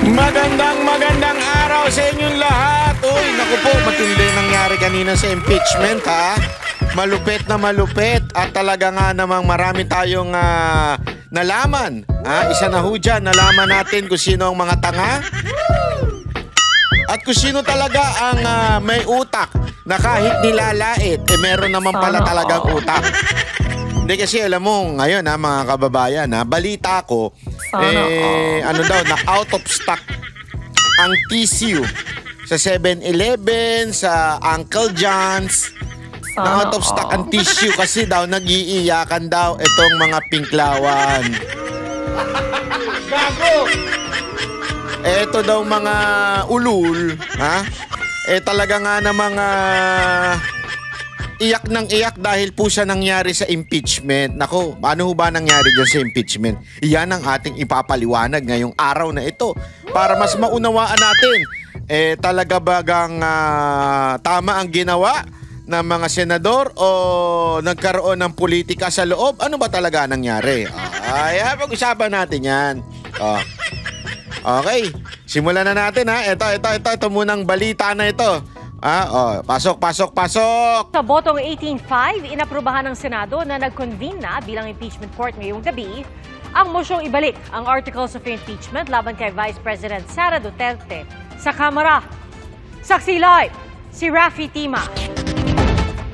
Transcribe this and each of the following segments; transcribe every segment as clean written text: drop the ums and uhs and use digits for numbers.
Magandang araw sa inyong lahat. Uy, naku po, matindi nangyari kanina sa impeachment, ha? Malupit na malupit at talaga nga namang marami tayong nalaman. Isa na ho dyan, nalaman natin kung sino ang mga tanga at kung sino talaga ang may utak na kahit nilalait, meron naman pala talagang utak. Hindi kasi alam mo, ngayon mga kababayan, balita ko, ano daw, na out of stock ang tissue sa 7-Eleven, sa Uncle John's. Na out of stock ang tissue kasi daw nag-iiyakan daw itong mga pinklawan. Gago! Ito daw mga ulul, talaga nga na mga iyak ng iyak dahil po siya nangyari sa impeachment. Nako, ano ho ba nangyari dyan sa impeachment? Iyan ang ating ipapaliwanag ngayong araw na ito para mas maunawaan natin. Talaga bagang tama ang ginawa ng mga senador o nagkaroon ng politika sa loob? Ano ba talaga nangyari? Pag-usapan natin yan. Okay, simulan na natin Ito munang balita na ito. Pasok. Sa botong 18-5, inaprubahan ng Senado na nag-convene na bilang impeachment court ngayong gabi ang mosyong ibalik ang articles of impeachment laban kay Vice President Sara Duterte sa Kamara. Saksi live, si Raffy Tima.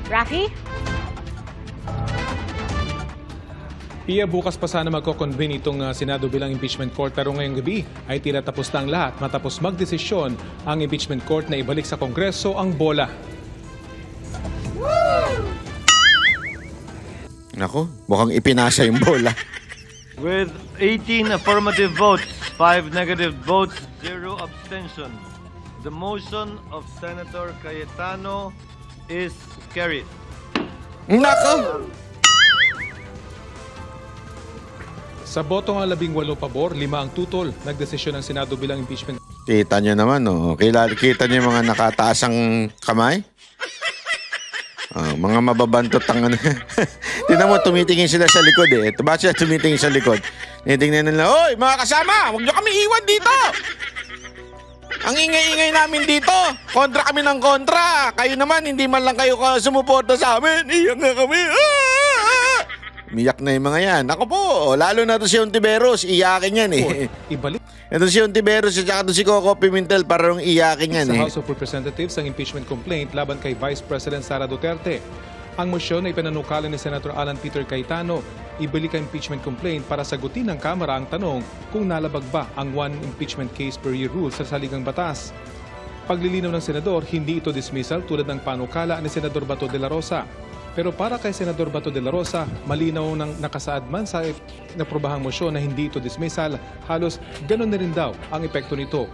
Raffy? Pia, bukas pa sana magko-convene itong Senado bilang impeachment court pero ngayong gabi ay tila tapos na ang lahat matapos magdesisyon ang impeachment court na ibalik sa Kongreso ang bola. Nako, mukhang ipinasa yung bola. With 18 affirmative votes, 5 negative votes, 0 abstention, the motion of Senator Cayetano is carried. Nako! Sa botong 18 pabor, 5 ang tutol. Nagdesisyon ng Senado bilang impeachment. Kita nyo naman, kita nyo yung mga nakataasang kamay? Mga mababantot ang Tingnan mo, tumitingin sila sa likod Bakit sila tumitingin sa likod? Tinitingnan nila, "Hoy, mga kasama, huwag nyo kami iwan dito! Ang ingay-ingay namin dito! Kontra kami ng kontra! Kayo naman, hindi man lang kayo sumuporta sa amin! Iyak nga kami! Miyak na yung mga yan. Ako po, lalo na to si Ontiveros, iyakin yan Ibalik. Ito si Ontiveros at saka si Coco Pimentel para nung iyakin yan Sa House of Representatives ang impeachment complaint laban kay Vice President Sara Duterte. Ang motion ay pinanukala ni Senator Alan Peter Cayetano. Ibalik ang impeachment complaint para sagutin ng Kamara ang tanong kung nalabag ba ang one impeachment case per year rule sa saligang batas. Paglilinaw ng Senador, hindi ito dismissal tulad ng panukala ni Senador Bato de la Rosa. Pero para kay Senador Bato de la Rosa, malinaw nang nakasaad man sa naprobahang motion na hindi ito dismissal, halos ganoon na rin daw ang epekto nito.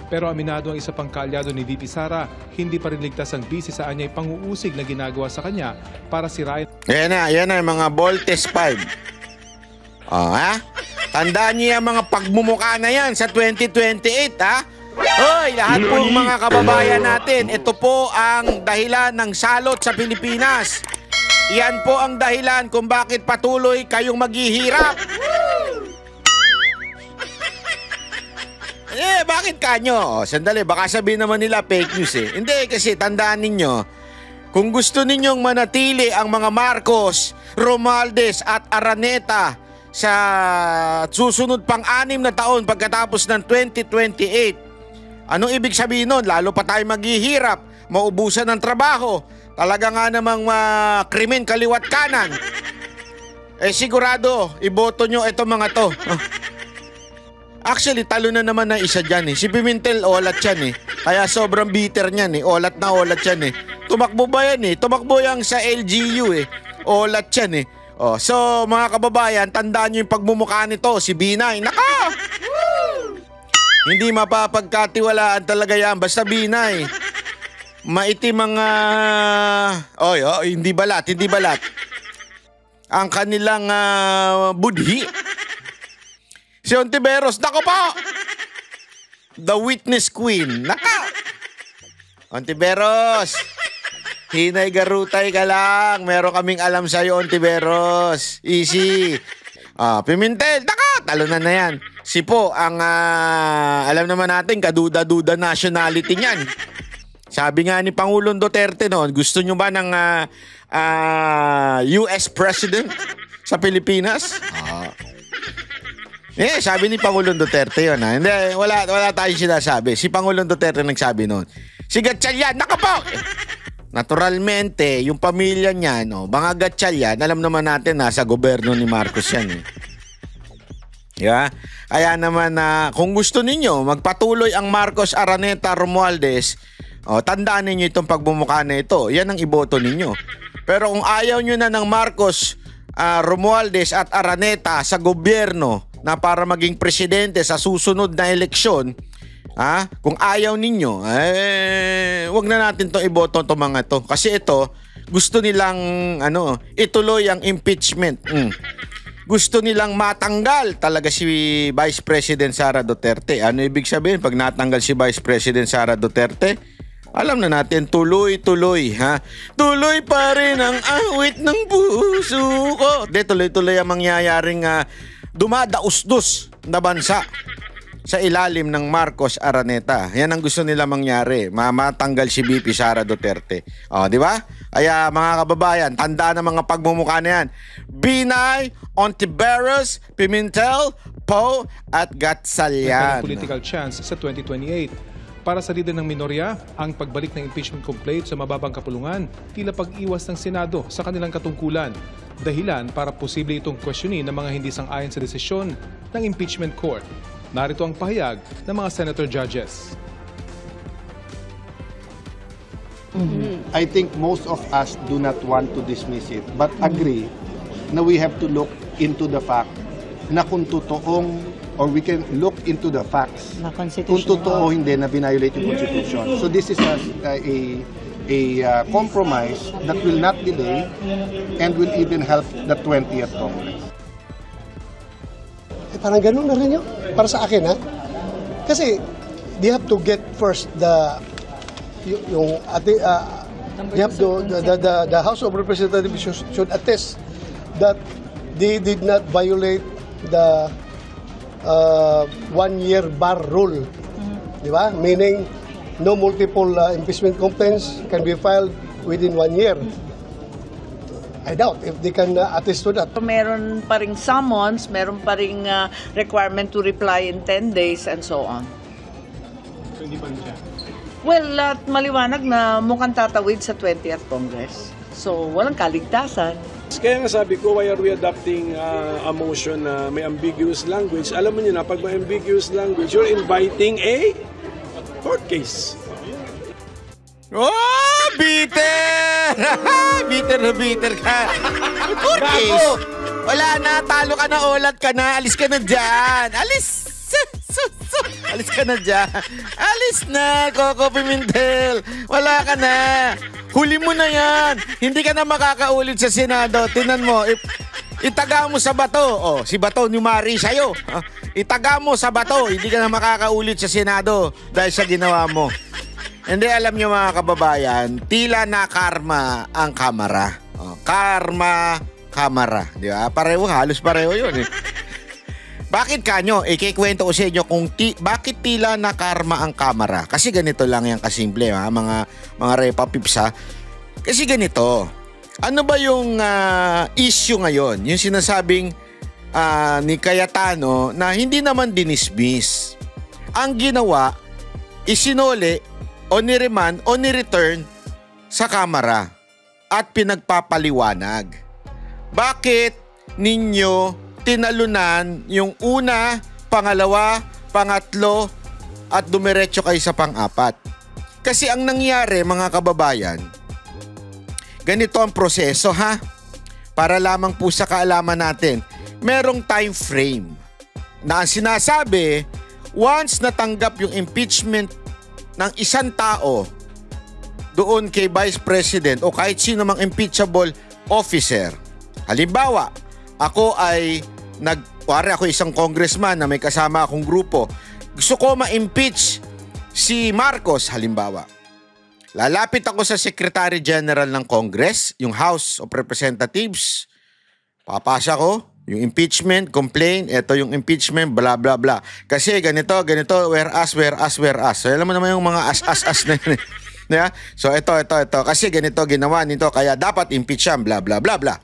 Pero aminado ang isa pang kaalyado ni VP Sara, hindi pa rin ligtas ang busy sa anyay pang-uusig na ginagawa sa kanya para sirain. Yan na yung mga Voltes 5. Tandaan niyo yung mga pagmumuka na yan sa 2028, Hoy, lahat po mga kababayan natin, ito po ang dahilan ng salot sa Pilipinas. Yan po ang dahilan kung bakit patuloy kayong maghihirap. Bakit kanyo? Sandali, baka sabihin naman nila fake news Hindi, kasi tandaan ninyo, kung gusto ninyong manatili ang mga Marcos, Romualdez at Araneta sa susunod pang 6 na taon pagkatapos ng 2028, anong ibig sabihin nun? Lalo pa tayo maghihirap, maubusan ng trabaho, talaga nga namang krimen kaliwat kanan. Sigurado, iboto nyo ito mga to. Actually, talo na naman na isa dyan Si Pimentel, olat yan Kaya sobrang bitter niyan Olat na olat yan Tumakbo ba yan Tumakbo yan sa LGU Olat yan So, mga kababayan, tandaan nyo yung pagmumukha nito, si Binay. Naka! Hindi mapapagkatiwalaan talaga yan, basta Binay. Maitim mga... hindi balat. Ang kanilang budhi. Si Ontiveros, nako po! The Witness Queen, naka! Ontiveros, hinay garutay ka lang. Meron kaming alam sa'yo, Ontiveros. Easy. Pimentel, naka! talunan na yan. Si Po, ang alam naman natin, kaduda-duda nationality niyan. Sabi nga ni Pangulong Duterte noon, gusto nyo ba ng US President sa Pilipinas? Sabi ni Pangulong Duterte yun. Hindi, wala tayong sinasabi. Si Pangulong Duterte nagsabi noon. Si Gatchalian, naka po! Naturalmente, yung pamilya niya, mga Gatchalian, alam naman natin nasa gobyerno ni Marcos yan. Yeah? Kaya naman kung gusto ninyo magpatuloy ang Marcos, Araneta, Romualdez, tandaan ninyo itong pagbumuka na ito. Yan ang iboto ninyo. Pero kung ayaw nyo na ng Marcos, Romualdez at Araneta sa gobyerno na para maging presidente sa susunod na eleksyon, kung ayaw ninyo, wag na natin to iboto to mga to. Kasi ito, gusto nilang ituloy ang impeachment. Gusto nilang matanggal talaga si Vice President Sara Duterte. Ano ibig sabihin pag natanggal si Vice President Sara Duterte? Alam na natin, tuloy-tuloy, Tuloy pa rin ang awit ng puso ko. Tuloy-tuloy ang mangyayaring dumadausdos na bansa sa ilalim ng Marcos, Araneta. Yan ang gusto nila mangyari. Matanggal si VP Sara Duterte. Di ba? Kaya mga kababayan, tandaan ang mga pagmumukha na yan. Binay, Ontiveros, Pimentel, Poe at Gatchalian. Political chance sa 2028. Para sa lider ng minorya, ang pagbalik ng impeachment complaint sa mababang kapulungan, tila pag-iwas ng Senado sa kanilang katungkulan. Dahilan para posible itong questionin ng mga hindi sang-ayon sa desisyon ng impeachment court. Narito ang pahayag ng mga senator judges. I think most of us do not want to dismiss it, but agree na we have to look into the fact na kung totoong, or we can look into the facts kung totoo hindi na violate yung Constitution. So this is a compromise that will not delay and will even help the 20th Congress. Parang ganun na rin yun. Para sa akin, Kasi, they have to get first the House of Representatives should attest that they did not violate the 1-year bar rule. Di ba? Meaning, no multiple impeachment complaints can be filed within 1 year. I doubt if they can attest to that. Meron pa ring summons, meron pa ring requirement to reply in 10 days and so on. So, hindi pa siya? Well, maliwanag na mukhang tatawid sa 20th Congress. So, walang kaligtasan. Kaya nga sabi ko, why are we adopting a motion na may ambiguous language? Alam mo nyo na, pag may ambiguous language, you're inviting a court case. Oh, bitter! Bitter na bitter ka. Court case. Wala na, talo ka na, olat ka na, alis ka na dyan. Alis! Alis ka na dyan. Alis na, Coco Pimentel. Wala ka na. Huli mo na yan. Hindi ka na makakaulit sa Senado. Tinan mo, itaga mo sa bato. Si bato numari sa'yo. Itaga mo sa bato. Hindi ka na makakaulit sa Senado dahil sa ginawa mo. Hindi, alam nyo mga kababayan, tila na karma ang kamara. Kamara. Di ba? Pareho, halos pareho yun eh. Bakit kanyo? Ikikwento ko sa inyo kung bakit tila na karma ang kamara. Kasi ganito lang yan kasimple, mga repa pips ha. Kasi ganito, ano ba yung issue ngayon? Yung sinasabing ni Cayetano na hindi naman dinismiss. Ang ginawa, isinole o ni-remand o ni-return sa kamara at pinagpapaliwanag. Bakit ninyo tinalunan yung una, pangalawa, pangatlo at dumiretso kayo sa pang-apat? Kasi ang nangyari mga kababayan, ganito ang proseso para lamang po sa kaalaman natin, merong time frame na ang sinasabi, once natanggap yung impeachment ng isang tao doon kay Vice President o kahit sino mang impeachable officer. Halimbawa, ako ako isang congressman na may kasama akong grupo. Gusto ko ma-impeach si Marcos, halimbawa. Lalapit ako sa Secretary General ng Congress, yung House of Representatives. Papasa ko Yung impeachment, complaint, ito yung impeachment, bla bla bla. Kasi ganito, whereas. So, alam mo naman yung mga as na yun. Yeah? So, ito. Kasi ganito ginawa nito, kaya dapat impeach siya, bla bla bla bla.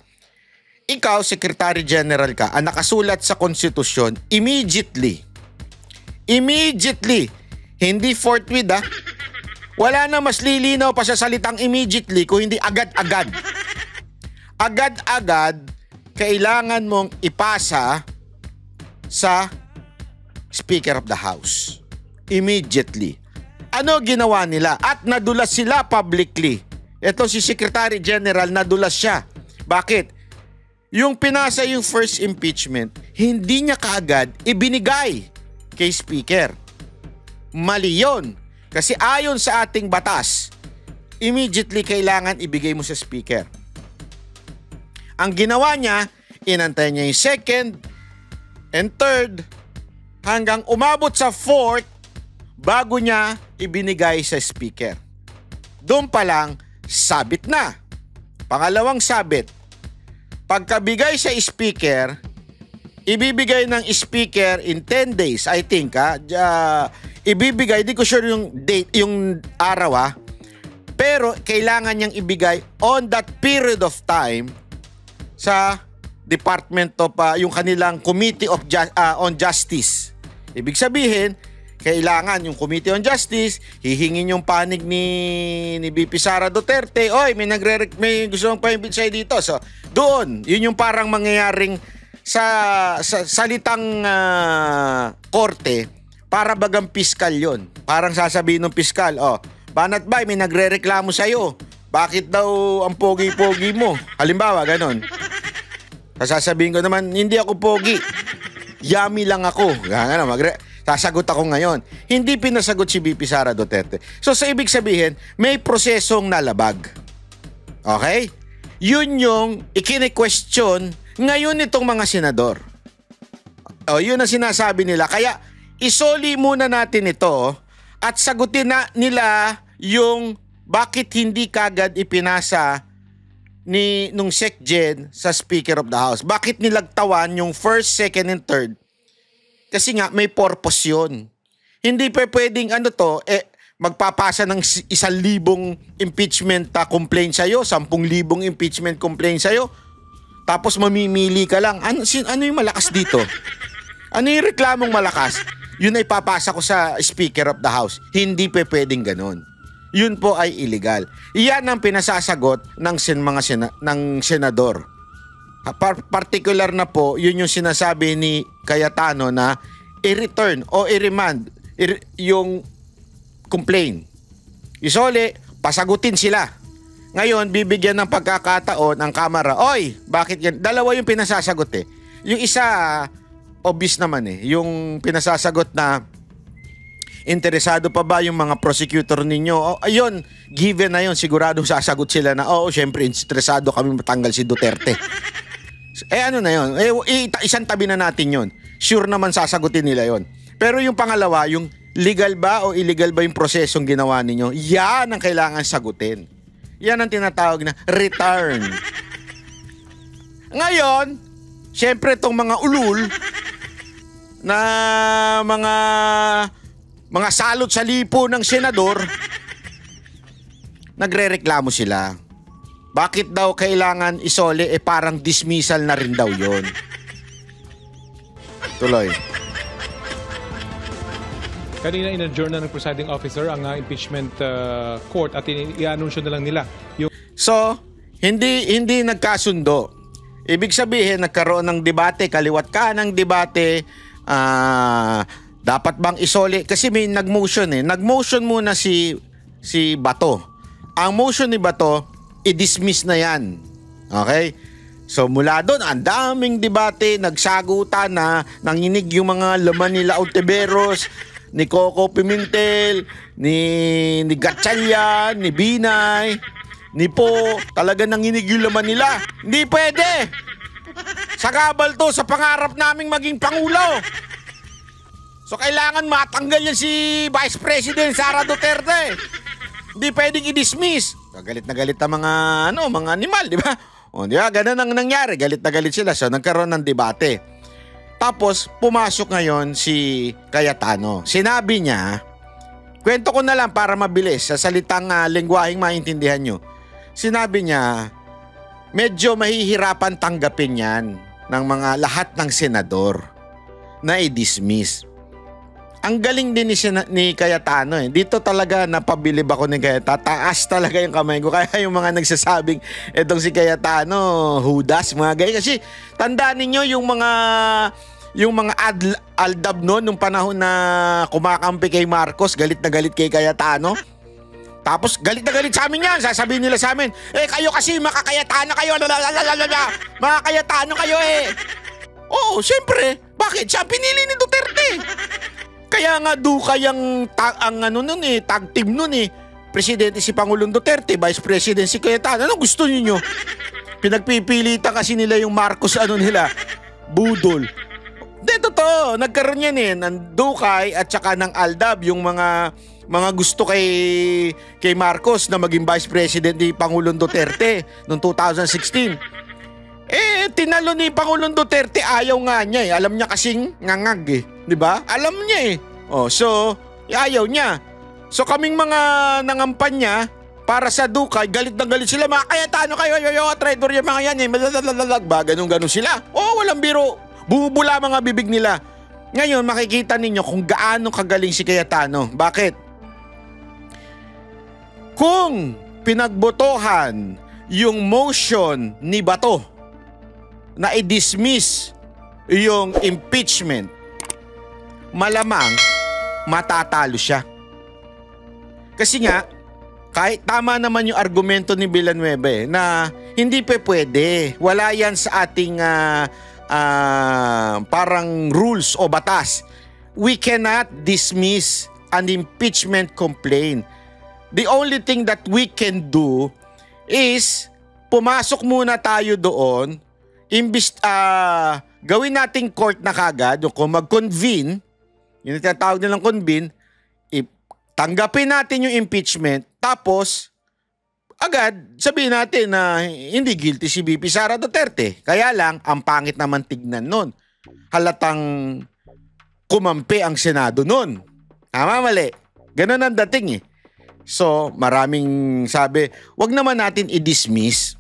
Ikaw, Secretary General ka, ang nakasulat sa konstitusyon, immediately, hindi forthwith wala na mas lilinaw pa sa salitang immediately kung hindi agad-agad. Agad-agad, kailangan mong ipasa sa Speaker of the House. Immediately. Ano ginawa nila? At nadulas sila publicly. Ito si Secretary General, nadulas siya. Bakit? Yung pinasa yung first impeachment, hindi niya kaagad ibinigay kay Speaker. Mali yun. Kasi ayon sa ating batas, immediately kailangan ibigay mo sa Speaker. Ang ginawa niya, inantay niya yung second and third hanggang umabot sa fourth bago niya ibinigay sa Speaker. Doon pa lang, sabit na. Pangalawang sabit, pagkabigay sa Speaker, ibibigay ng Speaker in 10 days, I think. Ibibigay, di ko sure yung date, yung araw pero kailangan niyang ibigay on that period of time sa Department of yung kanilang Committee on Justice. Ibig sabihin, kailangan yung Committee on Justice hihingin yung panig ni VP Sara Duterte. Oy, may gusto mong pa-impeach sa'yo dito. So, doon, yun yung parang mangyayaring sa salitang korte, para bagang piskal yon. Parang sasabihin ng piskal, Banat Bay, may nagre-reklamo sa'yo. Bakit daw ang pogi-pogi mo? Halimbawa, ganon. Sasabihin ko naman, hindi ako pogi. Yummy lang ako. Sasagot ako ngayon. Hindi pinasagot si VP Sara Duterte. So sa ibig sabihin, may prosesong nalabag. Okay? Yun yung ikine-question ngayon itong mga senador. Yun ang sinasabi nila. Kaya isoli muna natin ito at sagutin na nila yung bakit hindi kagad ipinasa nung SecGen sa Speaker of the House. Bakit nilagtawan yung first, second, and third? Kasi nga, may purpose yun. Hindi pa pwedeng magpapasa ng 1,000 impeachment complaint sa'yo, 10,000 impeachment complaint sa'yo, tapos mamimili ka lang. Ano yung malakas dito? Ano yung reklamong malakas? Yun ay papasa ko sa Speaker of the House. Hindi pa pwedeng ganon. Yun po ay illegal. Iyan ang pinasasagot ng senador. Particular na po, yun yung sinasabi ni Cayetano na i-return o i-remand yung complaint. Isole, pasagutin sila. Ngayon, bibigyan ng pagkakataon ang Kamara. Oy, bakit yan? Dalawa yung pinasasagot Yung isa, obvious naman yung pinasasagot na interesado pa ba yung mga prosecutor ninyo? Ayun, given na yun, sigurado sasagot sila na, syempre, interesado kami matanggal si Duterte. Ano na yun? Isang tabi na natin yun. Sure naman sasagutin nila yun. Pero yung pangalawa, yung legal ba o illegal ba yung prosesong ginawa ninyo? Yan ang kailangan sagutin. Yan ang tinatawag na return. Ngayon, syempre itong mga ulul na mga salot sa lipo ng senador, nagrereklamo sila. Bakit daw kailangan isole? Parang dismissal na rin daw yon. Tuloy. Kanina in-adjourn na ng presiding officer ang impeachment court at i-anunsyo na lang nila. So, hindi nagkasundo. Ibig sabihin, nagkaroon ng debate, kaliwat kanang debate, dapat bang isole? Kasi may nag-motion Nag-motion muna si Bato. Ang motion ni Bato, i-dismiss na yan. Okay? So mula doon, ang daming debate, nagsagutan na, nanginig yung mga laman nila Ontiveros, ni Coco Pimentel, ni Gatchalian, ni Binay, ni Po. Talaga nanginig yung laman nila. Hindi pwede! Sagabal to sa pangarap naming maging Pangulo. So kailangan matanggal yan si Vice President Sara Duterte. Hindi pwedeng i-dismiss. Galit na galit ang mga animal, di ba? O, di ba? Ganun ang nangyari. Galit na galit sila. So, nagkaroon ng debate. Tapos, pumasok ngayon si Cayetano. Sinabi niya, kwento ko na lang para mabilis, sa salitang lengguaheng maintindihan nyo. Sinabi niya, medyo mahihirapan tanggapin yan ng mga lahat ng senador na i-dismiss. Ang galing din ni Cayetano eh. Dito talaga napabilib ako ni Cayetano. Taas talaga yung kamay ko. Kaya yung mga nagsasabing etong si Cayetano, hudas, mga ganyan. Kasi tandaan ninyo yung mga aldab noon nung panahon na kumakampi kay Marcos, galit na galit kay Cayetano. Tapos galit na galit sa amin yan. Sasabihin nila sa amin, kayo kasi makakayatano kayo. Mga Cayetano kayo eh. Oo, siyempre. Bakit? Siya pinili ni Duterte. Kaya nga Dukay ang tag team nun eh. Presidente si Pangulong Duterte, Vice President si Cayetano. Ano gusto niyo? Pinagpipilitan kasi nila yung Marcos nila. Budol. Dito to, nagkaroon yan eh ng Dukay at saka ng Aldab, yung mga gusto kay Marcos na maging Vice President ni Pangulong Duterte noong 2016. Tinalo ni Pangulong Duterte, ayaw nga niya eh. Alam niya kasing ngangag eh. 'Di ba? Alam niya eh. So, ayaw niya. So, kaming mga nangampanya para sa Dukay, galit na galit sila. Mga Cayetano kayo, traitor yung mga yan eh. Ganun sila. Walang biro. Bubula mga bibig nila. Ngayon, makikita ninyo kung gaano kagaling si Cayetano. Bakit? Kung pinagbotohan yung motion ni Bato na i-dismiss yung impeachment, malamang matatalo siya. Kasi nga, kahit tama naman yung argumento ni Villanueva na hindi pwede. Wala yan sa ating parang rules o batas. We cannot dismiss an impeachment complaint. The only thing that we can do is pumasok muna tayo doon, gawin nating court na kagad, kung mag-convene, yung tinatawag nilang convene, tanggapin natin yung impeachment, tapos agad sabihin natin na hindi guilty si VP Sara Duterte. Kaya lang, ang pangit naman tignan nun. Halatang kumampi ang Senado nun. Tama, mali. Ganun ang dating eh. So, maraming sabi, wag naman natin i-dismiss.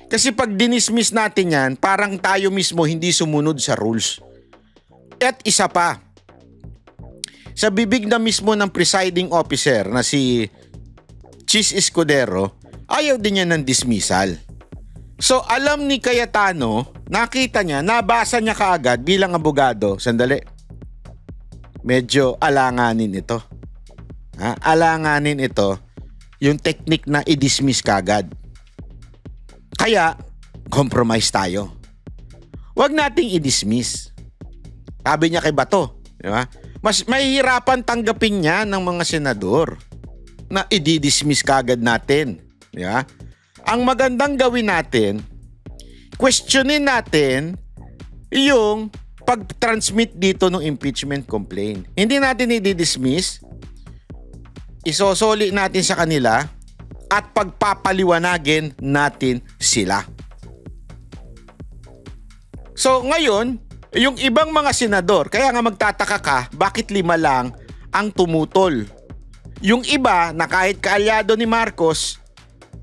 Kasi pag dinismiss natin yan, parang tayo mismo hindi sumunod sa rules. At isa pa, sa bibig na mismo ng presiding officer na si Chis Escudero, ayaw din niya ng dismissal. So, alam ni Cayetano, nakita niya, nabasa niya kaagad bilang abogado. Sandali. Medyo alanganin ito. Alanganin ito yung technique na i-dismiss kaagad. Kaya, compromise tayo. Huwag nating i-dismiss. Sabi niya kay Bato, di ba? Mas mahihirapan tanggapin niya ng mga senador na i-dismiss kaagad natin. Di ba? Ang magandang gawin natin, questionin natin yung pag-transmit dito ng impeachment complaint. Hindi natin i-dismiss, isosoli natin sa kanila at pagpapaliwanagin natin sila. So ngayon, yung ibang mga senador, kaya nga magtataka ka, bakit 5 lang ang tumutol? Yung iba na kahit kaalyado ni Marcos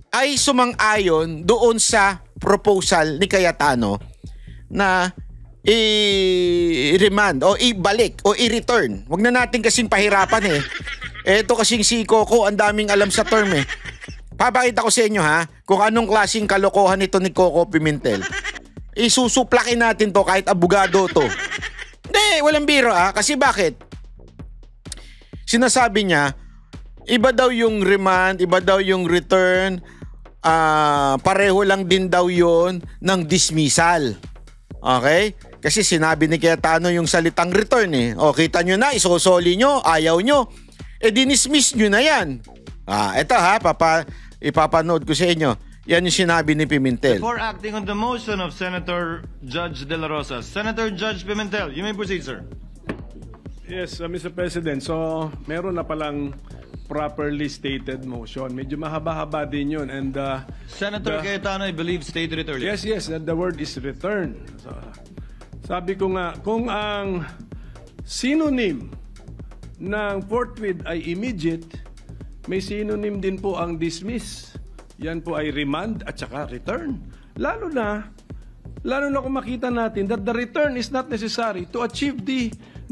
ay sumang-ayon doon sa proposal ni Cayetano na i-remand o ibalik o i-return. Huwag na natin kasing pahirapan eh. Eto kasing si Coco, ang daming alam sa term eh. Papakita ko sa inyo kung anong klaseng kalokohan nito ni Coco Pimentel. Isusuplakin natin to kahit abogado to. Hindi, walang biro kasi bakit? Sinasabi niya, iba daw yung remand, iba daw yung return, pareho lang din daw yon ng dismissal. Okay? Kasi sinabi ni Cayetano yung salitang return eh. O, kita nyo na, isosoli nyo, ayaw nyo. Dinismiss nyo na yan. Ito ipapanood ko sa inyo. Yan yung sinabi ni Pimentel. Before acting on the motion of Senator Judge De La Rosa, Senator Judge Pimentel, you may proceed, sir. Yes, Mr. President. So, meron na palang properly stated motion. Medyo mahaba-haba din yun. And, Senator Cayetano, I believe, stated it earlier. yes, the word is return. So, sabi ko nga, kung ang synonym ng forthwith ay immediate, may synonym din po ang dismiss. Yan po ay remand at saka return. Lalo na kung makita natin that the return is not necessary to achieve the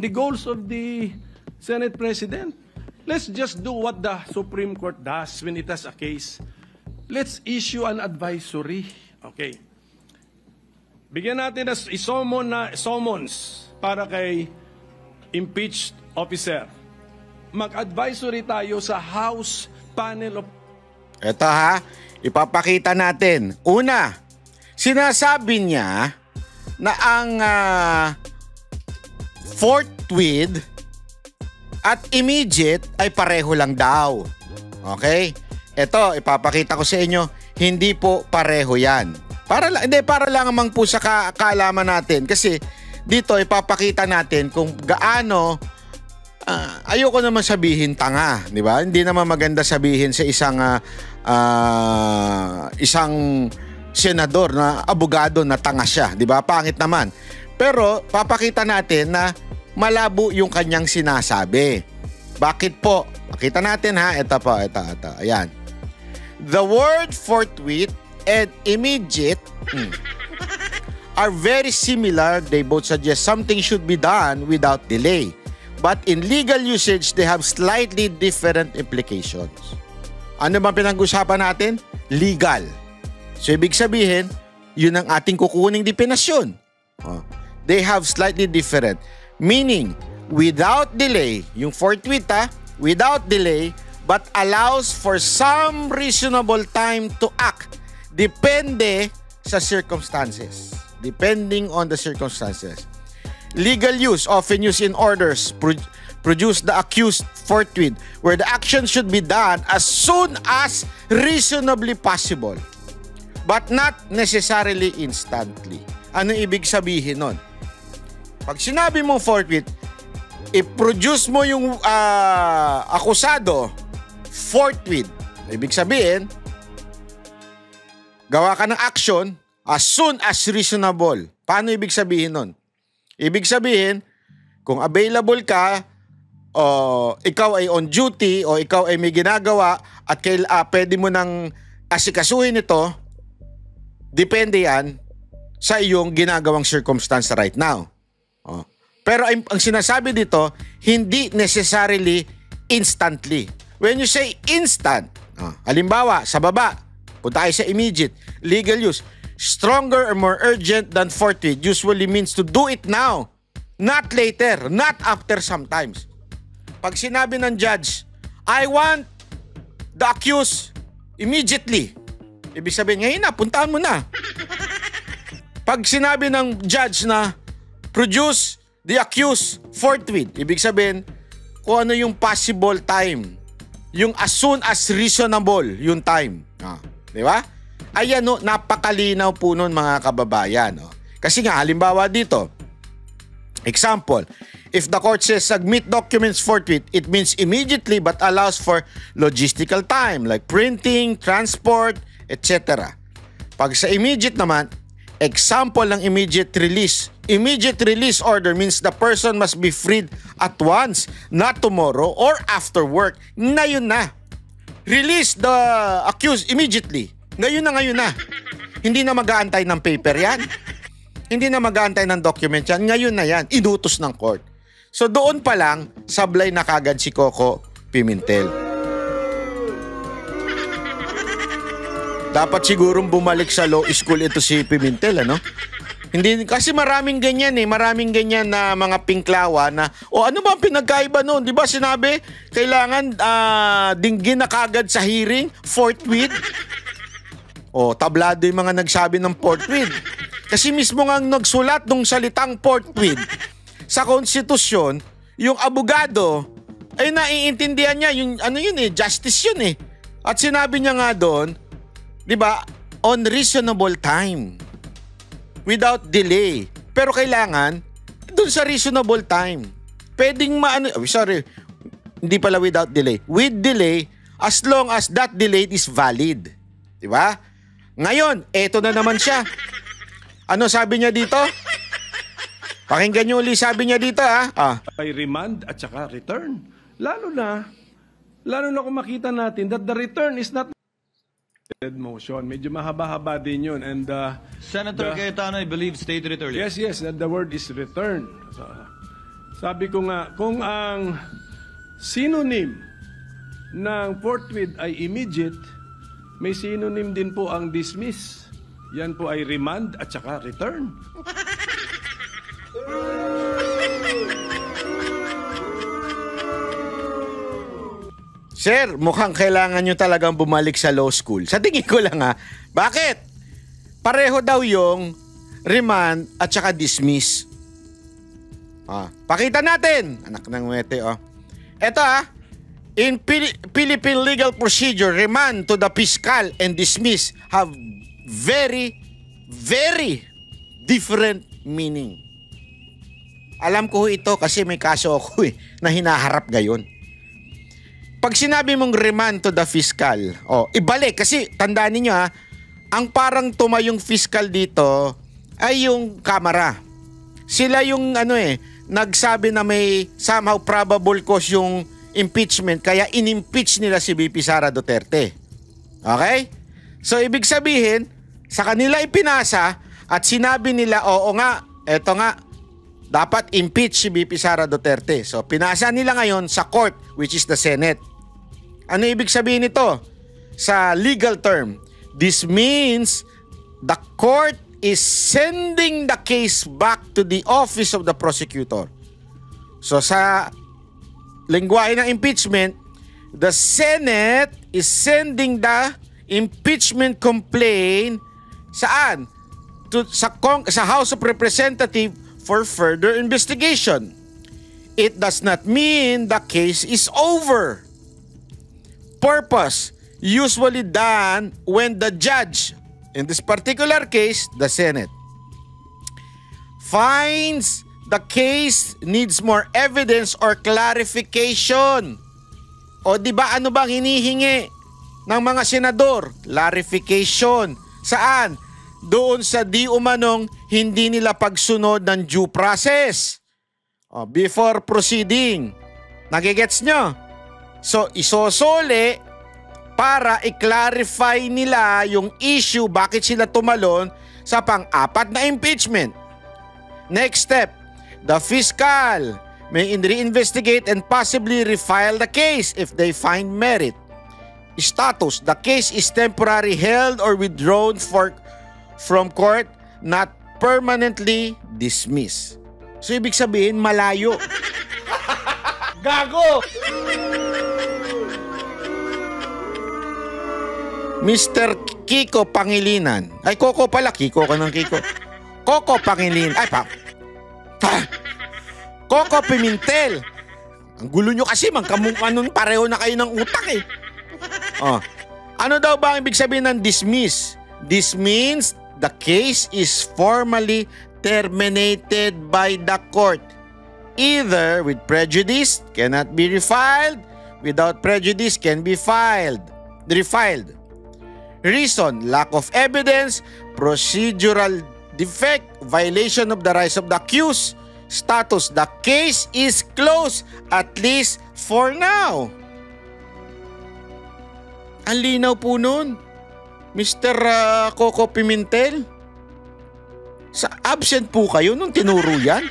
goals of the Senate President. Let's just do what the Supreme Court does when it has a case. Let's issue an advisory. Okay. Bigyan natin ng summons para kay impeached officer. Mag-advisory tayo sa House Panel of... Ito ha, ipapakita natin. Una, sinasabi niya na ang forthwith at immediate ay pareho lang daw. Okay? Ito, ipapakita ko sa inyo, hindi po pareho yan. Para lang naman po sa kaalaman natin. Kasi dito ipapakita natin kung gaano, ayoko naman sabihin tanga, di ba? Hindi naman maganda sabihin sa isang senador na abogado na tanga siya, di ba? Pangit naman. Pero papakita natin na malabo yung kanyang sinasabi. Bakit po? Pakita natin ha. Ito po. Ayan. The word forthwith and immediate are very similar. They both suggest something should be done without delay. But in legal usage, they have slightly different implications. Ano ba pinag-usapan natin? Legal. So, ibig sabihin, yun ang ating kukuning definasyon. They have slightly different. Meaning, without delay, yung forthwith without delay, but allows for some reasonable time to act. Depende sa circumstances. Depending on the circumstances. Legal use, often used in orders, produce the accused forthwith, where the action should be done as soon as reasonably possible, but not necessarily instantly. Ano ibig sabihin nun? Pag sinabi mo forthwith, i-produce mo yung akusado forthwith. Ibig sabihin, gawa ka ng action as soon as reasonable. Paano ibig sabihin nun? Ibig sabihin, kung available ka, o ikaw ay on duty, o ikaw ay may ginagawa, at pwede mo nang asikasuhin ito, depende yan sa iyong ginagawang circumstance right now. Pero ang sinasabi dito, hindi necessarily instantly. When you say instant, halimbawa, sa baba, punta tayo sa immediate, legal use, stronger or more urgent than forthwith usually means to do it now, not later, not after sometimes. Pag sinabi ng judge, I want the accused immediately, ibig sabihin, ngayon na, puntaan mo na. Pag sinabi ng judge na produce the accused forthwith, ibig sabihin, kung ano yung possible time, yung as soon as reasonable yung time. Di ba? Ayan, no, napakalinaw po nun mga kababayan. Kasi nga, halimbawa dito, example, if the court says submit documents forthwith, it means immediately but allows for logistical time like printing, transport, etc. Pag sa immediate naman, example ng immediate release. Immediate release order means the person must be freed at once, not tomorrow or after work. Ngayon na. Release the accused immediately. Ngayon na. Hindi na mag-aantay ng paper yan. Hindi na mag-aantay ng document yan. Ngayon na yan. Inutos ng court. So doon pa lang, sablay na kagad si Coco Pimentel. Dapat sigurong bumalik sa law school ito si Pimentel, ano? Hindi, kasi maraming ganyan maraming ganyan na mga pinklawa na, ano ba ang pinagkaiba noon? Di ba sinabi, kailangan dinggin na kagad sa hearing, forthwith? Tablado yung mga nagsabi ng forthwith. Kasi mismo nga nagsulat ng salitang forthwith sa konstitusyon, yung abogado, ay naiintindihan niya, yung justice yun At sinabi niya nga doon, di ba, on reasonable time. Without delay. Pero kailangan, doon sa reasonable time. pwedeng hindi pala without delay. With delay, as long as that delay is valid. Diba? Ngayon, eto na naman siya. Ano sabi niya dito? Pakinggan niyo uli sabi niya dito, ha? Ay remand at saka return. Lalo na kung makita natin that the return is not motion. Medyo mahaba-haba din yun. And Senator Cayetano, I believe, stated it earlier. yes, the word is return. So, sabi ko nga, kung ang synonym ng forthwith ay immediate, may synonym din po ang dismiss. Yan po ay remand at saka return. Sir, mukhang kailangan nyo talagang bumalik sa law school. Sa tingin ko lang, ha. Bakit? Pareho daw yung remand at saka dismiss. Pakita natin. Anak ng wete, Eto, in Philippine legal procedure, remand to the fiscal and dismiss have very, very different meaning. Alam ko ito kasi may kaso ako na hinaharap ngayon. Pag sinabi mong remand to the fiscal, ibalik kasi tandaan niyo, ang parang tumayong fiscal dito ay yung Kamara. Sila yung nagsabi na may somehow probable cause yung impeachment kaya inimpeach nila si VP Sara Duterte. Okay? So ibig sabihin, sa kanila ipinasa at sinabi nila, oo nga, eto nga, dapat impeach si VP Sara Duterte. So pinasa nila ngayon sa court, which is the Senate. Ano ibig sabihin nito? Sa legal term, this means the court is sending the case back to the office of the prosecutor. So sa lengguwahe ng impeachment, the Senate is sending the impeachment complaint saan? Sa House of Representatives for further investigation. It does not mean the case is over. Purpose usually done when the judge, in this particular case, the Senate, finds the case needs more evidence or clarification. O di ba ano bang hinihingi ng mga senador? Clarification. Saan? Doon sa di umanong hindi nila pagsunod ng due process. Before proceeding. Nagigets nyo? So, isosole para i-clarify nila yung issue bakit sila tumalon sa pang-apat na impeachment. Next step, the fiscal may reinvestigate and possibly refile the case if they find merit. Status, the case is temporarily held or withdrawn from court, not permanently dismissed. So, ibig sabihin, malayo. Gago! Mr. Kiko Pangilinan. Ay, Coco pala. Kiko ka ng Kiko. Coco Pangilinan. Coco Pimentel. Ang gulo nyo kasi, magkamukha nun, pareho na kayo ng utak eh. Ano daw ba ang ibig sabihin ng dismiss? This means the case is formally terminated by the court. Either with prejudice, cannot be refiled. Without prejudice, can be refiled. Reason, lack of evidence, procedural defect, violation of the rights of the accused. Status, the case is closed, at least for now. Ang linaw po nun, Mr. Coco Pimentel. Sa absent po kayo nung tinuro yan.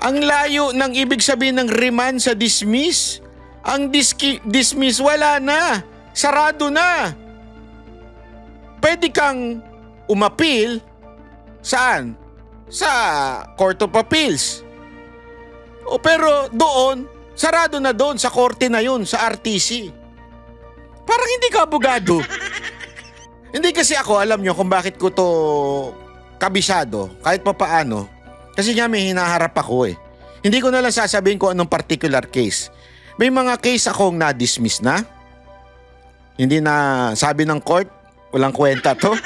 Ang layo ng ibig sabihin ng remand sa dismiss. Ang dismiss, wala na. Sarado na. Pwede kang umapil. Saan? Sa Court of Appeals. Pero doon, sarado na doon sa korte na yun, sa RTC. Parang hindi ka abogado. Hindi kasi ako, alam nyo kung bakit ko to kabisado, kahit pa paano. Kasi nga may hinaharap ako eh. Hindi ko na lang sasabihin kung anong particular case. May mga case akong na-dismiss na. Hindi na sabi ng court, walang kwenta to.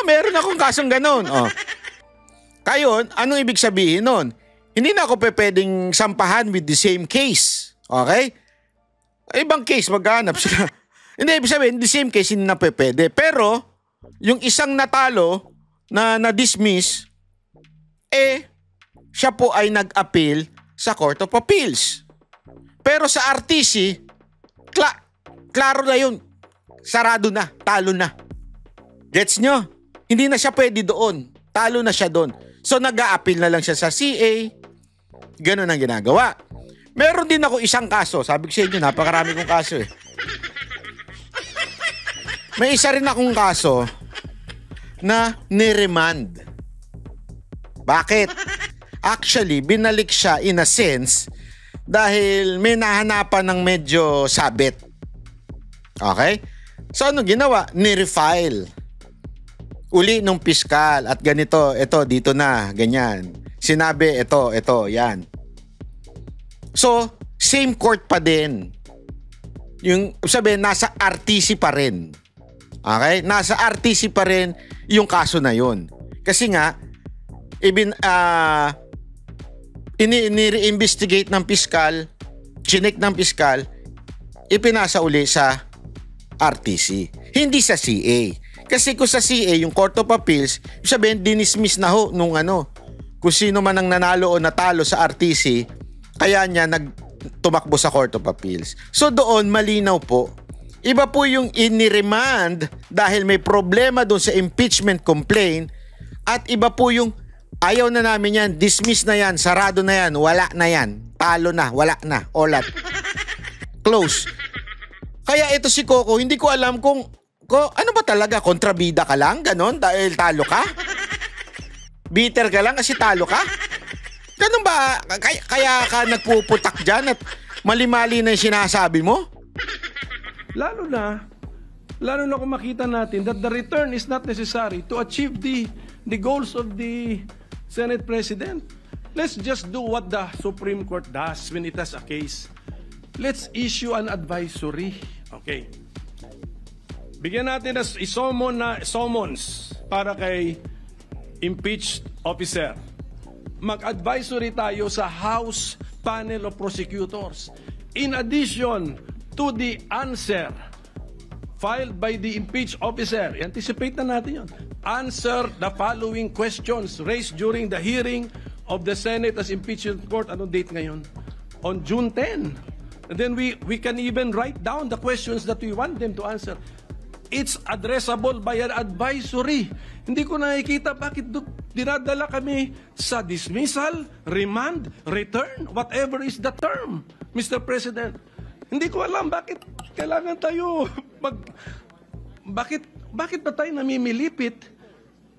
Meron akong kasong ganun. Kayon, anong ibig sabihin nun? Hindi na ako pwedeng sampahan with the same case. Okay? Ibang case, maghanap sila. Hindi, ibig sabihin, the same case, hindi na pwede. Pero, yung isang natalo na na-dismiss, siya po ay nag-appeal sa Court of Appeals. Pero sa RTC, klaro na yun. Sarado na, talo na. Gets nyo? Hindi na siya pwede doon. Talo na siya doon. So nag-a-appeal na lang siya sa CA. Ganun ang ginagawa. Meron din ako isang kaso. Sabi ko sa inyo, napakarami kong kaso eh. May isa rin akong kaso na niremand. Bakit? Actually, binalik siya in a sense dahil may nahanapan ng medyo sabit. Okay? So ano ginawa? Nirefile. Uli nung piskal at ganito, ito, dito na, ganyan. Sinabi, ito, yan. So, same court pa din. Yung sabihin, nasa RTC pa rin. Okay? Nasa RTC pa rin yung kaso na yun. Kasi nga, ini-investigate ng piskal, chinek ng piskal, ipinasa uli sa RTC. Hindi sa CA. Kasi kung sa CA, yung Court of Appeals, sabihin, dinismiss na ho nung kung sino man ang nanalo o natalo sa RTC, kaya niya tumakbo sa Court of Appeals. So doon, malinaw po. Iba po yung iniremand dahil may problema doon sa impeachment complaint at iba po yung ayaw na namin yan, dismiss na yan, sarado na yan, wala na yan, talo na, wala na, olat. Close. Kaya ito si Coco, hindi ko alam kung ano ba talaga, kontrabida ka lang, ganon, dahil talo ka? Bitter ka lang kasi talo ka? Ganon ba? Kaya ka nagpuputak dyan at mali-mali na yung sinasabi mo? Lalo na kung makita natin that the return is not necessary to achieve the goals of the Senate President. Let's just do what the Supreme Court does when it has a case. Let's issue an advisory. Okay. Bigyan natin ng summons para kay impeached officer. Mag-advisory tayo sa House Panel of Prosecutors. In addition to the answer filed by the impeached officer, anticipate na natin yun. Answer the following questions raised during the hearing of the Senate as impeachment court. Anong date ngayon? On June 10. And then we can even write down the questions that we want them to answer. It's addressable by an advisory. Hindi ko nakikita bakit dinadala kami sa dismissal, remand, return, whatever is the term, Mr. President. Hindi ko alam bakit kailangan tayo bakit ba tayo namimilipit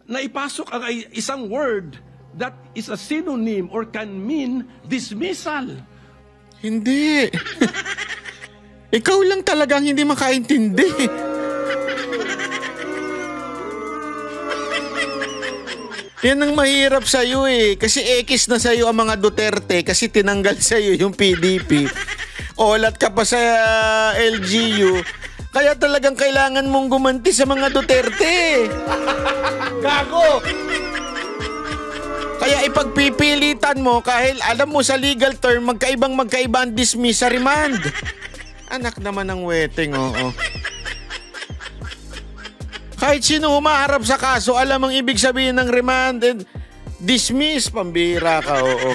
na ipasok ang isang word that is a synonym or can mean dismissal? Hindi. Ikaw lang talagang hindi makaintindi. Yan ang mahirap sa'yo eh. Kasi ekis na sa'yo ang mga Duterte kasi tinanggal sa'yo yung PDP. Olat ka pa sa LGU. Kaya talagang kailangan mong gumanti sa mga Duterte. Gago! Kaya ipagpipilitan mo kahit alam mo sa legal term magkaiba ang dismiss sa remand. Anak naman ng weteng, oo. Kahit sino humaharap sa kaso, alam ang ibig sabihin ng remand and dismiss, pambira ka, oo.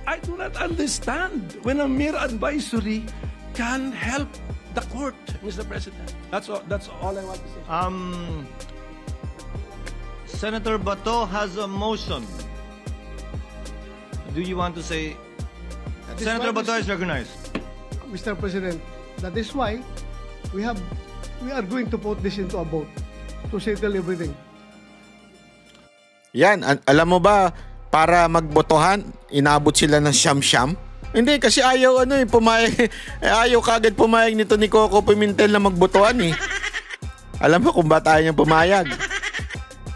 I do not understand when a mere advisory can help the court, Mr. President. That's all I want to say. Senator Bato has a motion. Do you want to say? Senator Bato is recognized. Mr. President, that is why we are going to put this into a vote to settle everything. Yan, alam mo ba, para magbotohan, inabot sila ng siyam-siyam? Hindi, kasi ayaw pumayag, ayaw kagad pumayag nito ni Coco Pimentel na magbotohan eh. Alam mo kung ba't ayaw niyang pumayag?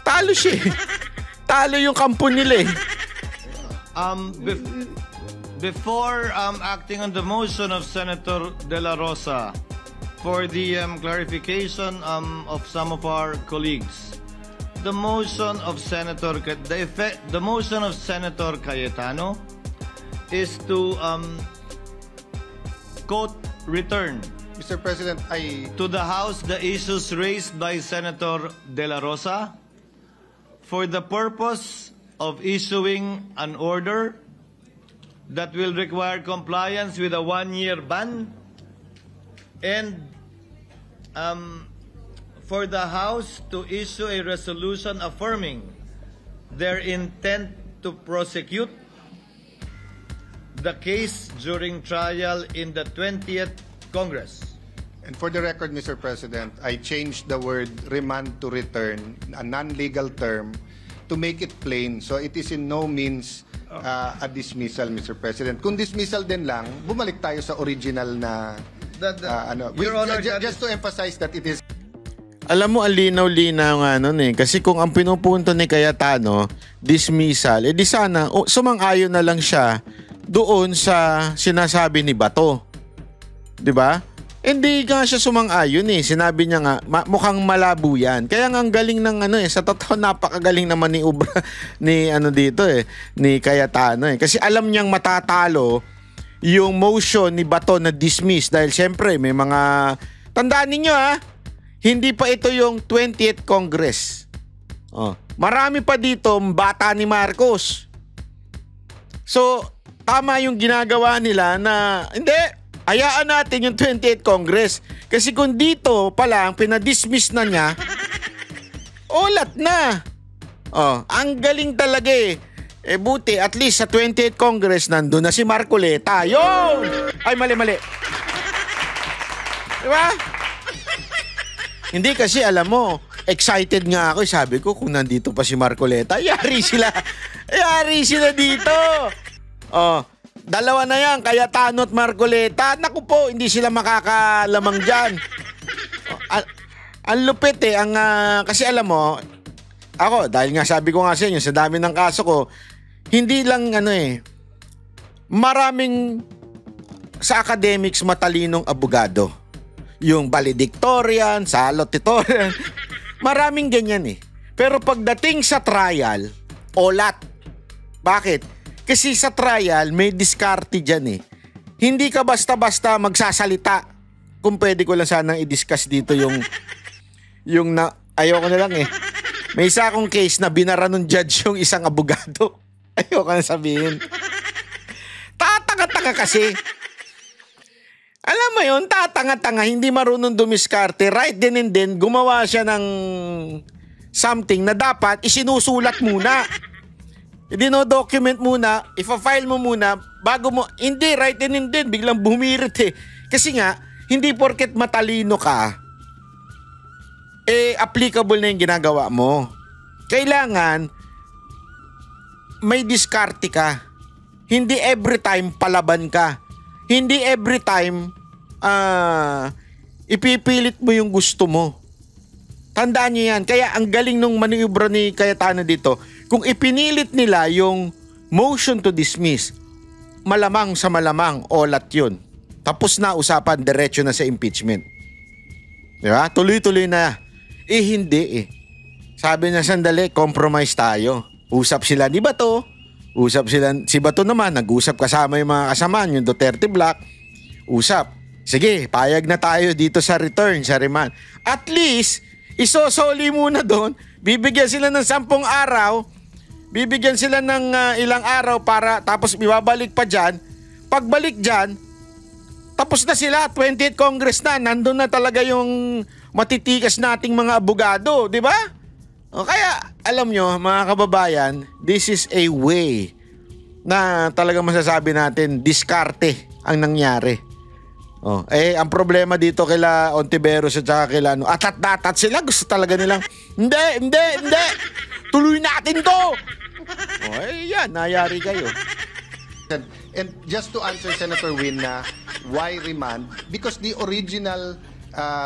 Talo siya eh. Talo yung kampo nila eh. Before acting on the motion of Senator De La Rosa for the clarification of some of our colleagues, the motion of the motion of Senator Cayetano is to quote return Mr. President, to the House the issues raised by Senator De La Rosa for the purpose of issuing an order that will require compliance with a one-year ban and for the House to issue a resolution affirming their intent to prosecute the case during trial in the 20th Congress. and for the record, Mr. President, I changed the word remand to return, a non-legal term, to make it plain. So it is in no means a dismissal, Mr. President. Kung dismissal din lang, bumalik tayo sa original na Your Honor, just to emphasize that it is. Alam mo, ang linaw-linaw nga nun eh. Kasi kung ang pinupunto ni Cayetano, dismissal, di sana, sumang-ayon na lang siya doon sa sinasabi ni Bato. Di ba? Hindi nga siya sumang-ayon eh. Sinabi niya nga, mukhang malabo yan. Kaya nga ang galing ng sa totoo, napakagaling naman ni ni Cayetano eh. Kasi alam niyang matatalo yung motion ni Bato na dismiss dahil siyempre may mga, tandaan ninyo hindi pa ito yung 20th Congress. Marami pa dito bata ni Marcos. So, tama yung ginagawa nila na, hindi, hayaan natin yung 28th Congress. Kasi kung dito pa lang, pinadismiss na niya, ulat na. Ang galing talaga eh. Buti, at least sa 28th Congress, nandun na si Marcoleta. Yun! Ay, mali. Diba? Hindi kasi, alam mo, excited nga ako. Sabi ko, kung nandito pa si Marcoleta, yari sila. Yari sila dito. Dalawa na yan, Cayetano at Marcoleta. Naku po, hindi sila makakalamang dyan. Ang lupit eh. Kasi alam mo, ako, dahil nga sabi ko nga sa inyo, sa dami ng kaso ko, hindi lang maraming sa academics matalinong abogado. Yung valedictorian, salutatorian, maraming ganyan eh. Pero pagdating sa trial, olat. Bakit? Kasi sa trial, may diskarte dyan eh. Hindi ka basta-basta magsasalita. Kung pwede ko lang sanang i-discuss dito yung ayoko na lang eh. May isa akong case na binara ng judge yung isang abogado. Ayoko na sabihin. Tatanga-tanga kasi. Alam mo yun, tatanga-tanga, hindi marunong dumiskarte. Right then and then, gumawa siya ng something na dapat isinusulat muna. Dino-document muna, ifa-file mo muna, bago mo, hindi, right then and then, biglang bumirit eh. Kasi nga, hindi porket matalino ka, applicable na yung ginagawa mo. Kailangan, may diskarte ka. Hindi every time palaban ka. Hindi every time ipipilit mo yung gusto mo. Tandaan nyo yan. Kaya ang galing nung maniobra ni Cayetano dito, kung ipinilit nila yung motion to dismiss, malamang sa malamang, olat yun. Tapos na usapan, diretso na sa impeachment. Diba? Tuloy-tuloy na. Hindi eh. Sabi niya, sandali, compromise tayo. Usap sila ni Bato. Si Bato naman, nag-usap kasama yung mga kasamaan, yung Duterte Black. Usap. Sige, payag na tayo dito sa return, sa remand. At least, isosoli muna doon. Bibigyan sila ng 10 araw. Bibigyan sila ng ilang araw para, tapos ibabalik pa dyan. Pagbalik dyan, tapos na sila, 20th Congress na. Nandun na talaga yung matitikas nating mga abogado, di ba? Kaya, alam nyo, mga kababayan, this is a way na talagang masasabi natin, diskarte ang nangyari. Ang problema dito kila Ontiveros at saka kila atat-datat sila. Gusto talaga nilang, hindi. Tuloy natin to. Yan, nayari kayo. And just to answer Senator Win na why remand, because the original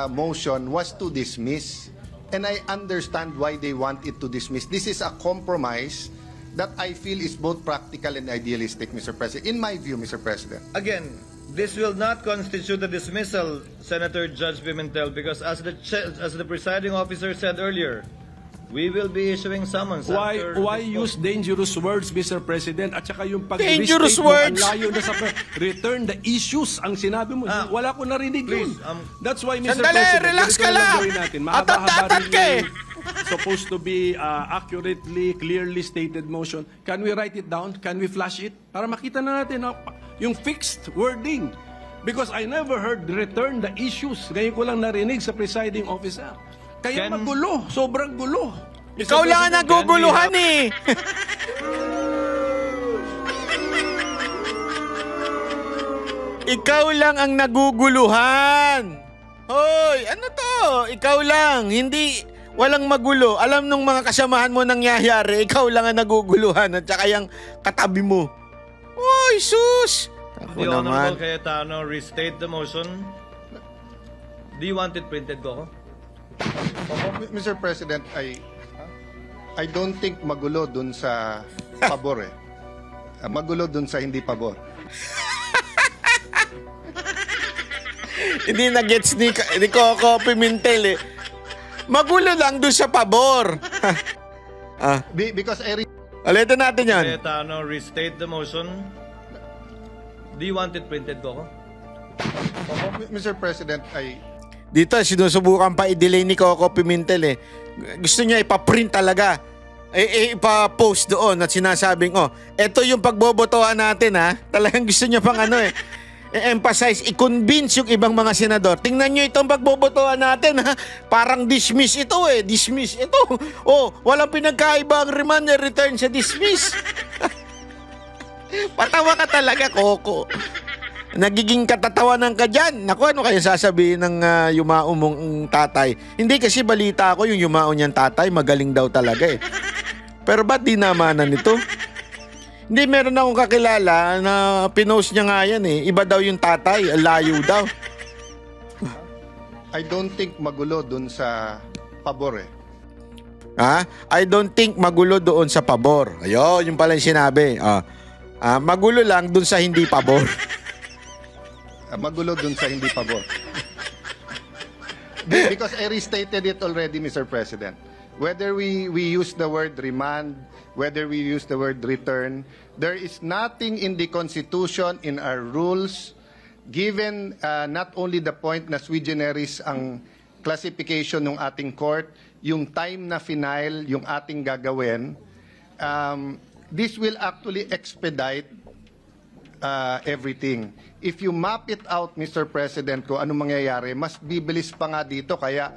motion was to dismiss. And I understand why they want it to dismiss. This is a compromise that I feel is both practical and idealistic, Mr. President. In my view, Mr. President. Again, this will not constitute a dismissal, Senator Judge Pimentel, because as the presiding officer said earlier, we will be issuing summons. after Why this use vote. dangerous words, Mr. President? At saka yung Dangerous pag-restate mo, words? ang layo na sa return the issues ang sinabi mo. Wala ko narinig please, yun. That's why, Mr. Sandali, President, relax ganito ka na lang. gawin natin. Atat-atat ka eh. Supposed to be accurately, clearly stated motion. Can we write it down? Can we flash it? Para makita na natin yung fixed wording. Because I never heard return the issues. Ngayon ko lang narinig sa presiding officer. Kaya Can- magulo. Sobrang gulo. Ikaw lang ang naguguluhan eh. Ikaw lang ang naguguluhan. Hoy, ano to? Ikaw lang, hindi, walang magulo. Alam nung mga kasamahan mo nangyayari, ikaw lang ang naguguluhan at saka yung katabi mo. Hoy, sus! Ako The Honorable naman. Cayetano restate the motion. Do you want it printed, Coco? Mr. President, I don't think magulo dun sa pabor eh. Magulo dun sa hindi pabor. Hindi na gets ni Coco Pimentel eh. Magulo lang doon sa pabor. Because Ulitin natin yan. Cayetano restate the motion. Do you want it printed, Coco? Mr. President, Dito, sinusubukan pa i-delay ni Coco Pimentel eh. Gusto niya ipaprint talaga. Ipa-post doon at sinasabing, eto yung pagbobotohan natin ha. Talagang gusto niya pang i-emphasize, i-convince yung ibang mga senador. Tingnan nyo itong pagbobotohan natin ha. Parang dismiss ito eh. Dismiss ito. Walang pinagkaiba ang remand and return sa dismiss. Patawa ka talaga, Coco. Nagiging katatawanan ka dyan. Naku, ano kaya sasabihin ng yumao mong tatay? Hindi kasi balita ko yung yumao niyang tatay, magaling daw talaga eh. Pero ba't di namanan nito? Hindi, meron akong kakilala na pinost niya nga yan eh. Iba daw yung tatay, layo daw. I don't think magulo dun sa pabor eh. I don't think magulo doon sa pabor. Ayun, yung pala yung sinabi. Magulo lang doon sa hindi pabor. Magulo dun sa hindi pabor. Because I restated it already, Mr. President. Whether we use the word remand, whether we use the word return, there is nothing in the Constitution, in our rules, given not only the point na sui generis ang classification ng ating court, yung time na final, yung ating gagawin, this will actually expedite everything. If you map it out, Mr. President, kung anong mangyayari, mas bibilis pa nga dito. Kaya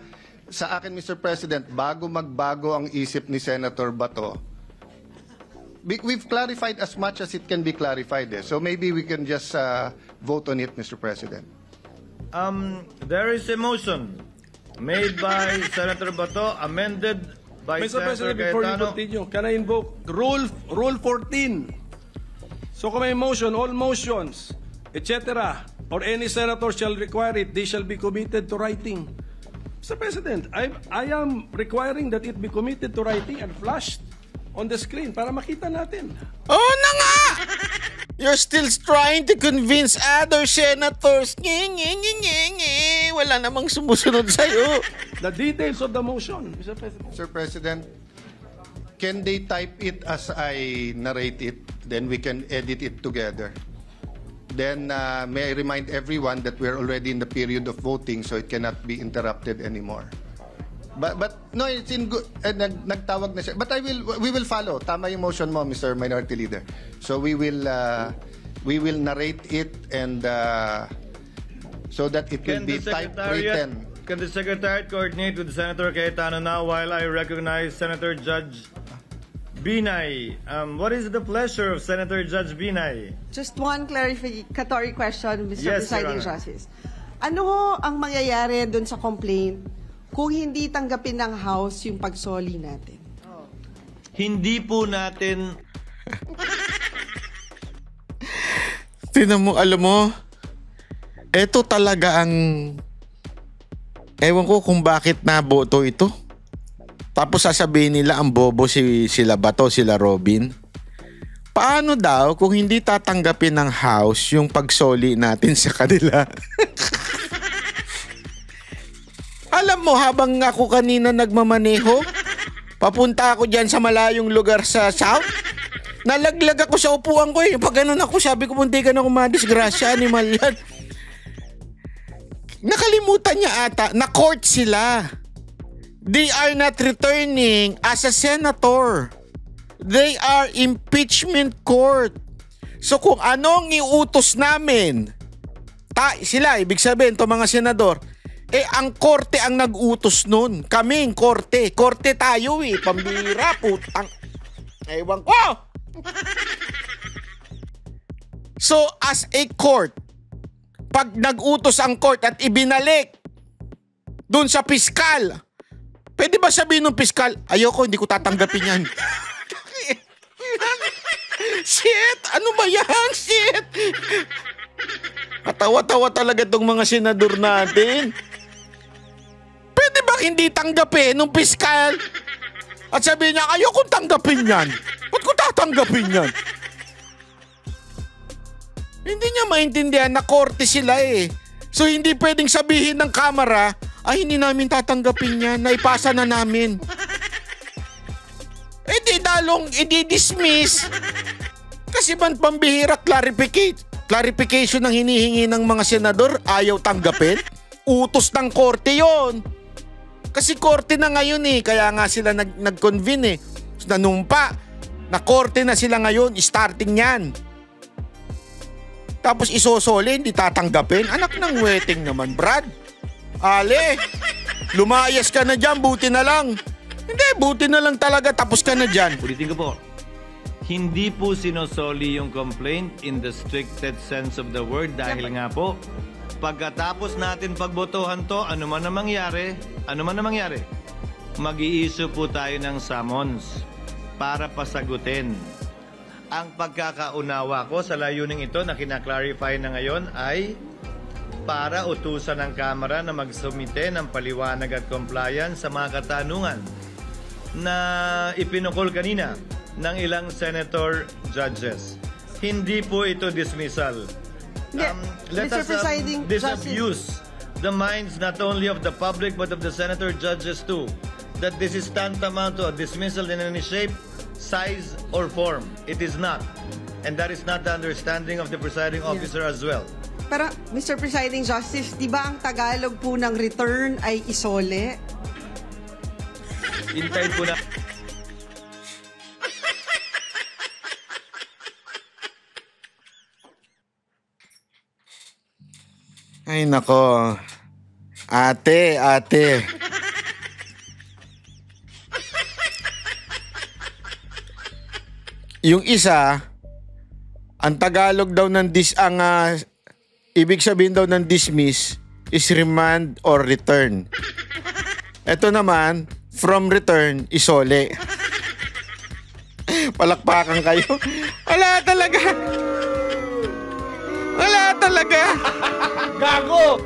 sa akin, Mr. President, bago magbago ang isip ni Senator Bato, we've clarified as much as it can be clarified. So maybe we can just vote on it, Mr. President. There is a motion made by Senator Bato, amended by Mr. Senator President, before you Cayetano. continue, can I invoke Rule 14? So kung may motion, all motions, etc., or any senator shall require it, they shall be committed to writing. Mr. President, I am requiring that it be committed to writing and flashed on the screen para makita natin. Oo na nga! You're still trying to convince other senators. Nge. Wala namang sumusunod sa'yo. The details of the motion, Mr. President. Mr. President, can they type it as I narrate it? Then we can edit it together. Then may I remind everyone that we're already in the period of voting, so it cannot be interrupted anymore. But no, it's in good. Nagtawag na siya. But we will follow. Tama yung motion mo, Mr. Minority Leader. So we will narrate it and so that it will be typewritten. Can the Secretariat coordinate with Senator Cayetano now while I recognize Senator Judge Binay? What is the pleasure of Senator Judge Binay? Just one clarificatory question, Mr. Yes, Presiding Your Honor. Justice. Ano ho ang mangyayari doon sa complaint kung hindi tanggapin ng House yung pagsoli natin? Hindi po natin Tinan mo, alam mo, eto talaga ang, ewan ko kung bakit naboto ito. Tapos sasabihin nila ang bobo sila Bato, sila Robin. Paano daw kung hindi tatanggapin ng House yung pagsoli natin sa kanila? Alam mo, habang ako kanina nagmamaneho, Papunta ako dyan sa malayong lugar sa South. Nalaglag ako sa upuan ko eh. Pag ganun ako, sabi ko, munti ka na kumadisgrasya, animal yan. Nakalimutan niya ata, na court sila. They are not returning as a senator. They are impeachment court. So kung anong iutos namin, sila, ibig sabihin, to mga senador, ang korte ang nag-utos nun. Kaming korte. Korte tayo eh. Pambira, putang. Ewan ko. So, as a court, pag nag-utos ang court at ibinalik dun sa piskal, pwede ba sabihin ng piskal, ayoko, hindi ko tatanggapin yan. Shit! Ano ba yan? Shit! Katawa-tawa talaga itong mga senador natin. Pwede ba hindi tanggapin nung piskal? At sabihin niya, ayokong tanggapin yan. Ba't ko tatanggapin yan? Hindi niya maintindihan na korte sila eh. So hindi pwedeng sabihin ng kamera, ay hindi namin tatanggapin yan, naipasa na namin. Eh di dalong i-dismiss. Kasi man pambihira clarification ng hinihingi ng mga senador, ayaw tanggapin. Utos ng korte yon. Kasi korte na ngayon eh, kaya nga sila nag-convene eh. Nanumpa, na korte na sila ngayon, starting yan. Tapos isosole, hindi tatanggapin. Anak ng wedding naman, Brad. Ale, lumayas ka na dyan, buti na lang. Hindi, buti na lang talaga, tapos ka na dyan. Ulitin ko po, hindi po sinosoli yung complaint in the stricted sense of the word dahil nga po, pagkatapos natin pagbotohan to, ano man na mangyari, mag-i-issue po tayo ng summons para pasagutin. Ang pagkakaunawa ko sa layuning ito na kinaklarify na ngayon ay para utusan ng Kamara na magsumite ng paliwanag at compliance sa mga katanungan na ipinukol kanina ng ilang senator judges. Hindi po ito dismissal. Let Mr. us Presiding disabuse the minds not only of the public but of the senator judges too that this is tantamount to a dismissal in any shape, size, or form. It is not. And that is not the understanding of the presiding officer as well. Pero, Mr. Presiding Justice, di ba ang Tagalog po ng return ay isole? Hintayin po na. Ay nako. Ate. Yung isa, ang Tagalog daw ng ibig sabihin daw ng dismiss is remand or return. Ito naman, from return, isole. Palakpakan kayo. Wala talaga. Gago!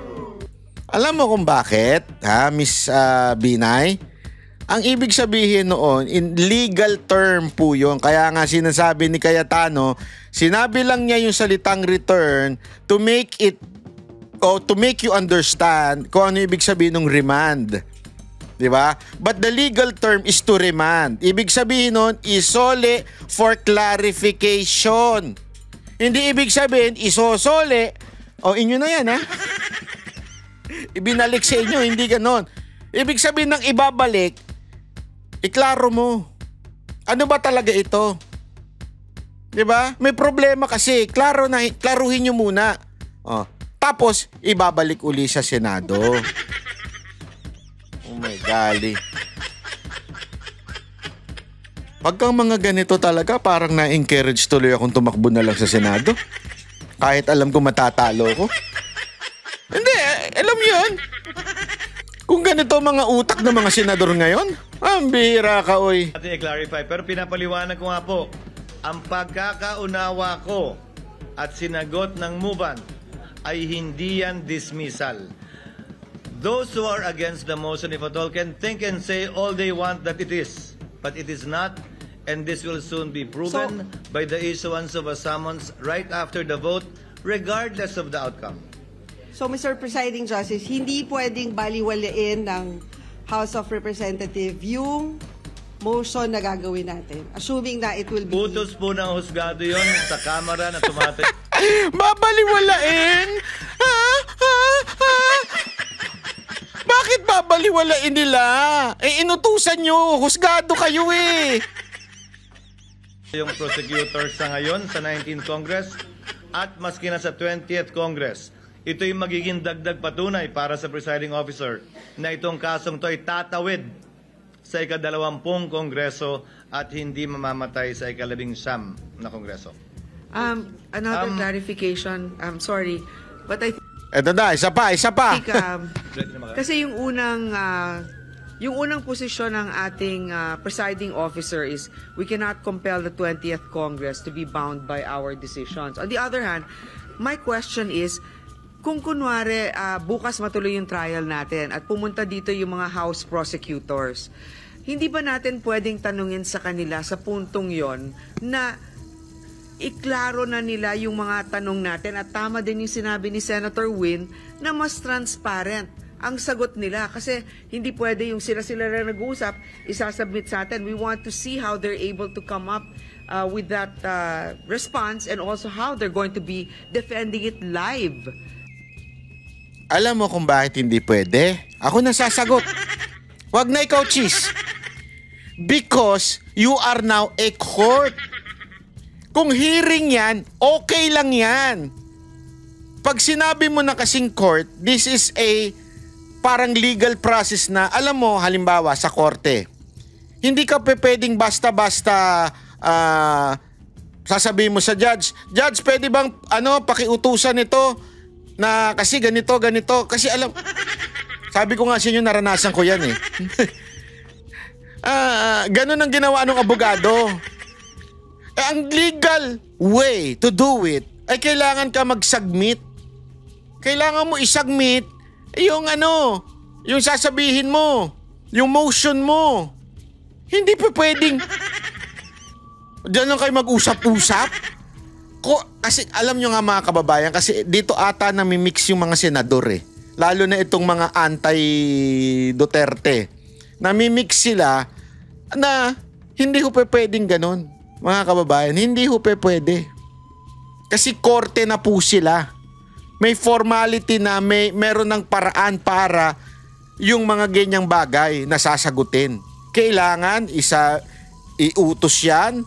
Alam mo kung bakit, Miss Binay? Ang ibig sabihin noon, in legal term po yun. Kaya nga sinasabi ni Cayetano, sinabi lang niya yung salitang return to make you understand kung ano ibig sabihin ng remand. Diba? But the legal term is to remand. Ibig sabihin nun, isole for clarification. Hindi ibig sabihin, isosole, inyo na yan ibinalik sa inyo, hindi ganon. Ibig sabihin ng ibabalik, iklaro mo. Ano ba talaga ito? Diba? May problema kasi, klaruhin nyo muna. Tapos, ibabalik uli sa Senado. Oh my golly. Pagka mga ganito talaga, parang na-encourage tuloy akong tumakbo na lang sa Senado. Kahit alam ko matatalo ko. Hindi, alam yun. Kung ganito mga utak ng mga senador ngayon, ang bihira ka, oy. Ating i-clarify, pero pinapaliwanag ko nga po, ang pagkakaunawa ko at sinagot ng MUVAN ay hindi yan dismissal. Those who are against the motion, if at all, can think and say all they want that it is. But it is not, and this will soon be proven by the issuance of a summons right after the vote, regardless of the outcome. So, Mr. Presiding Justice, hindi pwedeng baliwalain ng House of Representatives yung motion na gagawin natin. Assuming na it will be... Utos po ng husgado yon sa Kamara na tumatay. Babaliwalain? Bakit babaliwalain nila? Inutusan nyo. Husgado kayo eh. Yung prosecutors sa ngayon sa 19th Congress at maski na sa 20th Congress. Ito yung magiging dagdag patunay para sa presiding officer na itong kasong to ay tatawid sa ika-20 Kongreso at hindi mamamatay sa ika-19 na Kongreso. Another clarification. I'm sorry, but I Eto na, isa pa. think kasi yung unang posisyon ng ating presiding officer is we cannot compel the 20th Congress to be bound by our decisions. On the other hand, my question is, kung kunwari bukas matuloy yung trial natin at pumunta dito yung mga House prosecutors, hindi ba natin pwedeng tanungin sa kanila sa puntong yon na iklaro na nila yung mga tanong natin at tama din yung sinabi ni Senator Win na mas transparent ang sagot nila kasi hindi pwede yung sila-sila na nag-uusap, isasubmit sa atin. We want to see how they're able to come up with that response and also how they're going to be defending it live. Alam mo kung bakit hindi pwede? Ako na sasagot. Wag na ikaw, Cheese. Because you are now a court. Kung hearing yan, okay lang yan. Pag sinabi mo na kasing court, this is a parang legal process na, alam mo, halimbawa sa korte, hindi ka pwedeng basta-basta sasabihin mo sa judge, Judge, pwede bang pakiutusan ito na kasi ganito. Kasi alam, sabi ko nga sa inyo, naranasan ko yan eh. Ganun ang ginawa ng abogado. Ang legal way to do it ay kailangan ka mag-submit. Kailangan mo i-submit yung yung sasabihin mo, yung motion mo. Hindi pa pwedeng diyan lang kayo mag-usap-usap. Kasi alam nyo nga mga kababayan, kasi dito ata namimix yung mga senador eh. Lalo na itong mga anti-Duterte. Namimix sila na hindi ho pwedeng ganun. Mga kababayan, hindi ho pwede. Kasi korte na po sila. May formality na, meron ng paraan para yung mga ganyang bagay na sasagutin. Kailangan iutos yan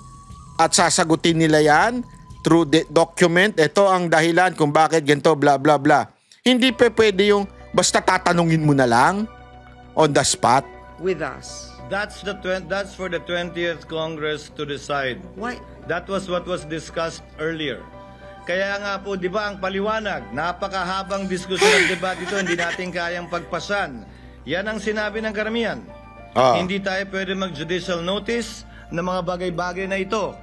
at sasagutin nila yan through the document. Ito ang dahilan kung bakit ganito, bla bla bla. Hindi pwede yung basta tatanungin mo na lang on the spot. With us. That's for the 20th Congress to decide. Why? That was what was discussed earlier. Kaya nga po, di ba, ang paliwanag, napakahabang diskusyon at debate ito, hindi natin kayang pagpasan. Yan ang sinabi ng karamihan. Hindi tayo pwede mag-judicial notice ng mga bagay-bagay na ito.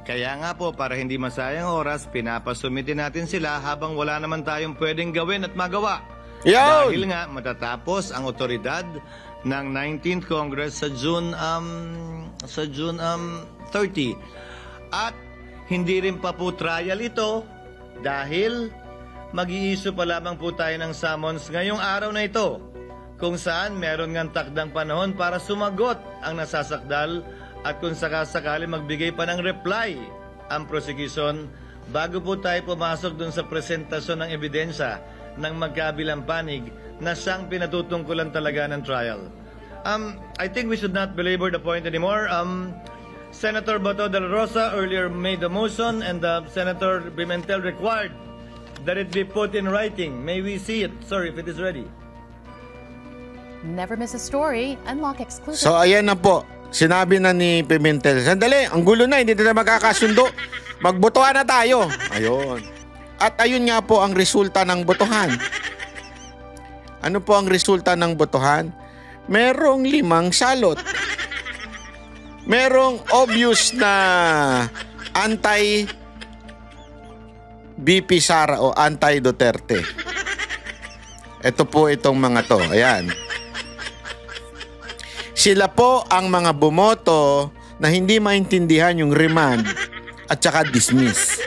Kaya nga po, para hindi masayang oras, pinapasumitin natin sila habang wala naman tayong pwedeng gawin at magawa. Dahil nga, matatapos ang otoridad ng 19th Congress sa June 30. At hindi rin pa po trial ito dahil mag-i-issue pa lamang po tayo ng summons ngayong araw na ito kung saan meron ngang takdang panahon para sumagot ang nasasakdal at kung sakasakali magbigay pa ng reply ang prosecution bago po tayo pumasok dun sa presentasyon ng ebidensya ng magkabilang panig na siyang pinatutungkulan talaga ng trial. I think we should not belabor the point anymore. Senator Bato de la Rosa earlier made the motion and Senator Pimentel required that it be put in writing. May we see it, sir, if it is ready? Never miss a story. Unlock exclusive. So ayan na po. Sinabi na ni Pimentel, sandali, ang gulo na, hindi na magkakasundo. Magbotohan na tayo. Ayun. At ayun nga po ang resulta ng botohan. Ano po ang resulta ng botohan? Merong 5 salot. Merong obvious na anti-BP Sara o anti-Duterte. Ito po itong mga to. Ayan. Sila po ang mga bumoto na hindi maintindihan yung remand at saka dismiss.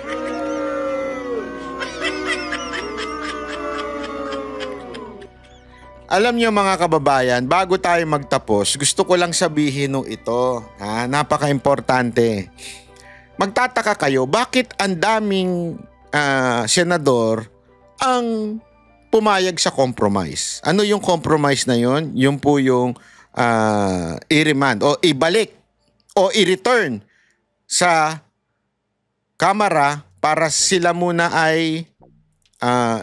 Alam niyo mga kababayan, bago tayo magtapos, gusto ko lang sabihin nung ito. Napaka-importante. Magtataka kayo, bakit ang daming senador ang pumayag sa compromise? Ano yung compromise na yun? Yung po yung i-remand o ibalik o i-return sa Kamara para sila muna ay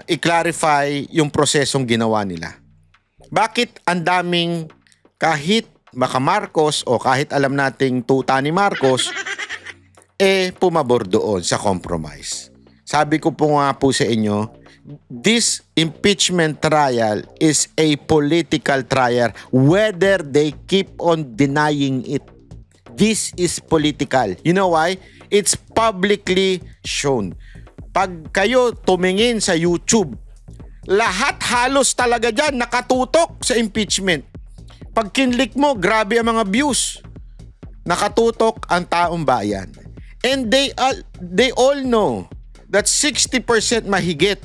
i-clarify yung prosesong ginawa nila. Bakit ang daming kahit baka Marcos o kahit alam nating tuta ni Marcos pumabor doon sa compromise? Sabi ko po nga po sa inyo, this impeachment trial is a political trial whether they keep on denying it. This is political. You know why? It's publicly shown. Pag kayo tumingin sa YouTube, lahat halos talaga dyan nakatutok sa impeachment. Pag kinlik mo, grabe ang mga views. Nakatutok ang taong bayan. And they all know that 60% mahigit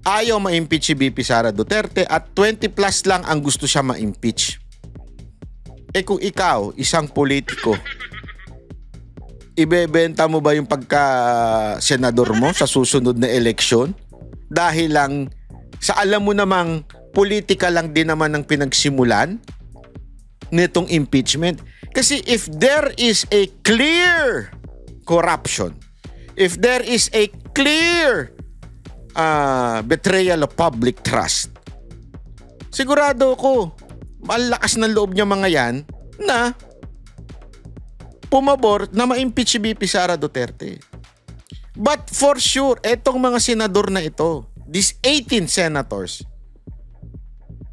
ayaw ma-impeach si VP Sara Duterte at 20 plus lang ang gusto siya ma-impeach. Kung ikaw, isang politiko, ibebenta mo ba yung pagka-senador mo sa susunod na eleksyon? Dahil lang sa alam mo namang politika lang din naman ang pinagsimulan nitong impeachment. Kasi if there is a clear corruption, if there is a clear betrayal of public trust, sigurado ko, malakas ng loob niya mga yan na pumabor na ma-impeach si VP Sara Duterte. But for sure, etong mga senador na ito, these 18 senators,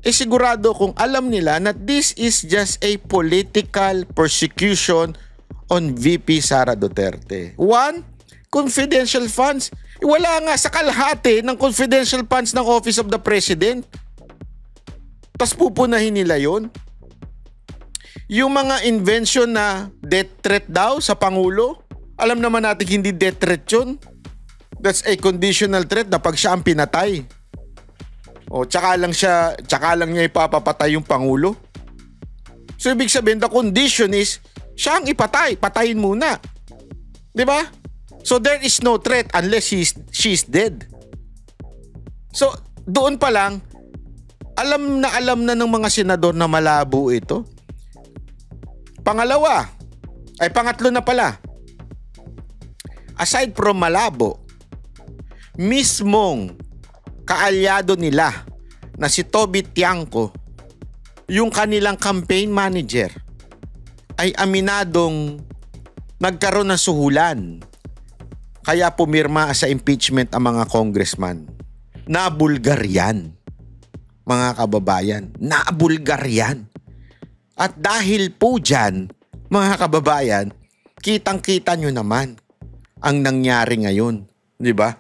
sigurado kung alam nila na this is just a political persecution on VP Sara Duterte. One, confidential funds. Wala nga sa kalahati ng confidential funds ng Office of the President. Tas pupunahin nila yon. Yung mga invention na death threat daw sa Pangulo, alam naman natin hindi death threat yun. That's a conditional threat na pag siya ang pinatay. O tsaka lang niya ipapapatay yung Pangulo. So ibig sabihin, the condition is siya ang ipatay, patayin muna. 'Di ba? So there is no threat unless she's dead. So doon pa lang alam na ng mga senador na malabo ito. Pangatlo na pala. Aside from malabo, mismong kaalyado nila na si Toby Tiangco, yung kanilang campaign manager, ay aminadong nagkaroon ng suhulan. Kaya pumirma sa impeachment ang mga congressman. Nabulgar yan. Mga kababayan, nabulgar yan. At dahil po dyan, mga kababayan, kitang-kita nyo naman ang nangyari ngayon. Di ba?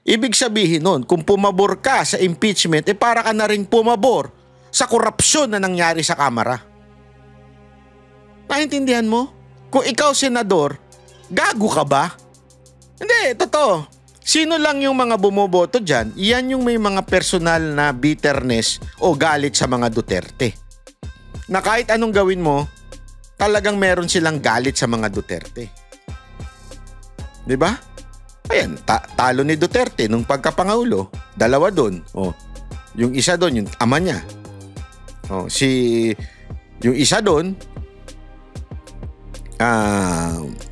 Ibig sabihin nun, kung pumabor ka sa impeachment, para ka na rin pumabor sa korupsyon na nangyari sa Kamara. Naintindihan mo? Kung ikaw senador, gago ka ba? Hindi, totoo. Sino lang yung mga bumoboto dyan? Yan yung may mga personal na bitterness o galit sa mga Duterte. Na kahit anong gawin mo, talagang meron silang galit sa mga Duterte. Di ba? Ayan, talo ni Duterte nung pagkapangulo. Dalawa doon. Yung isa doon, yung ama niya. Yung isa doon,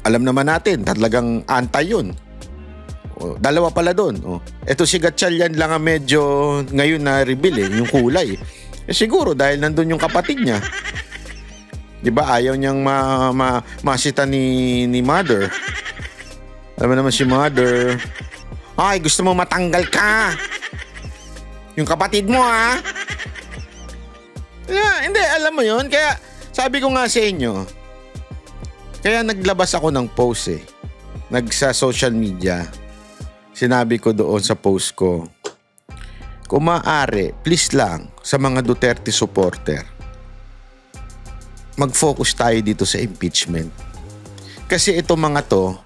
alam naman natin, talagang antay yun. Dalawa pala doon. Ito si Gatchalian lang ang medyo ngayon na reveal yung kulay. Siguro dahil nandun yung kapatid niya. Di ba ayaw niyang masita ni Mother. Alam naman si Mother, ay gusto mo matanggal ka. Yung kapatid mo Hindi, alam mo yun. Kaya sabi ko nga sa inyo, kaya naglabas ako ng post sa social media. Sinabi ko doon sa post ko, kung maaari, please lang sa mga Duterte supporter, mag-focus tayo dito sa impeachment. Kasi itong mga to,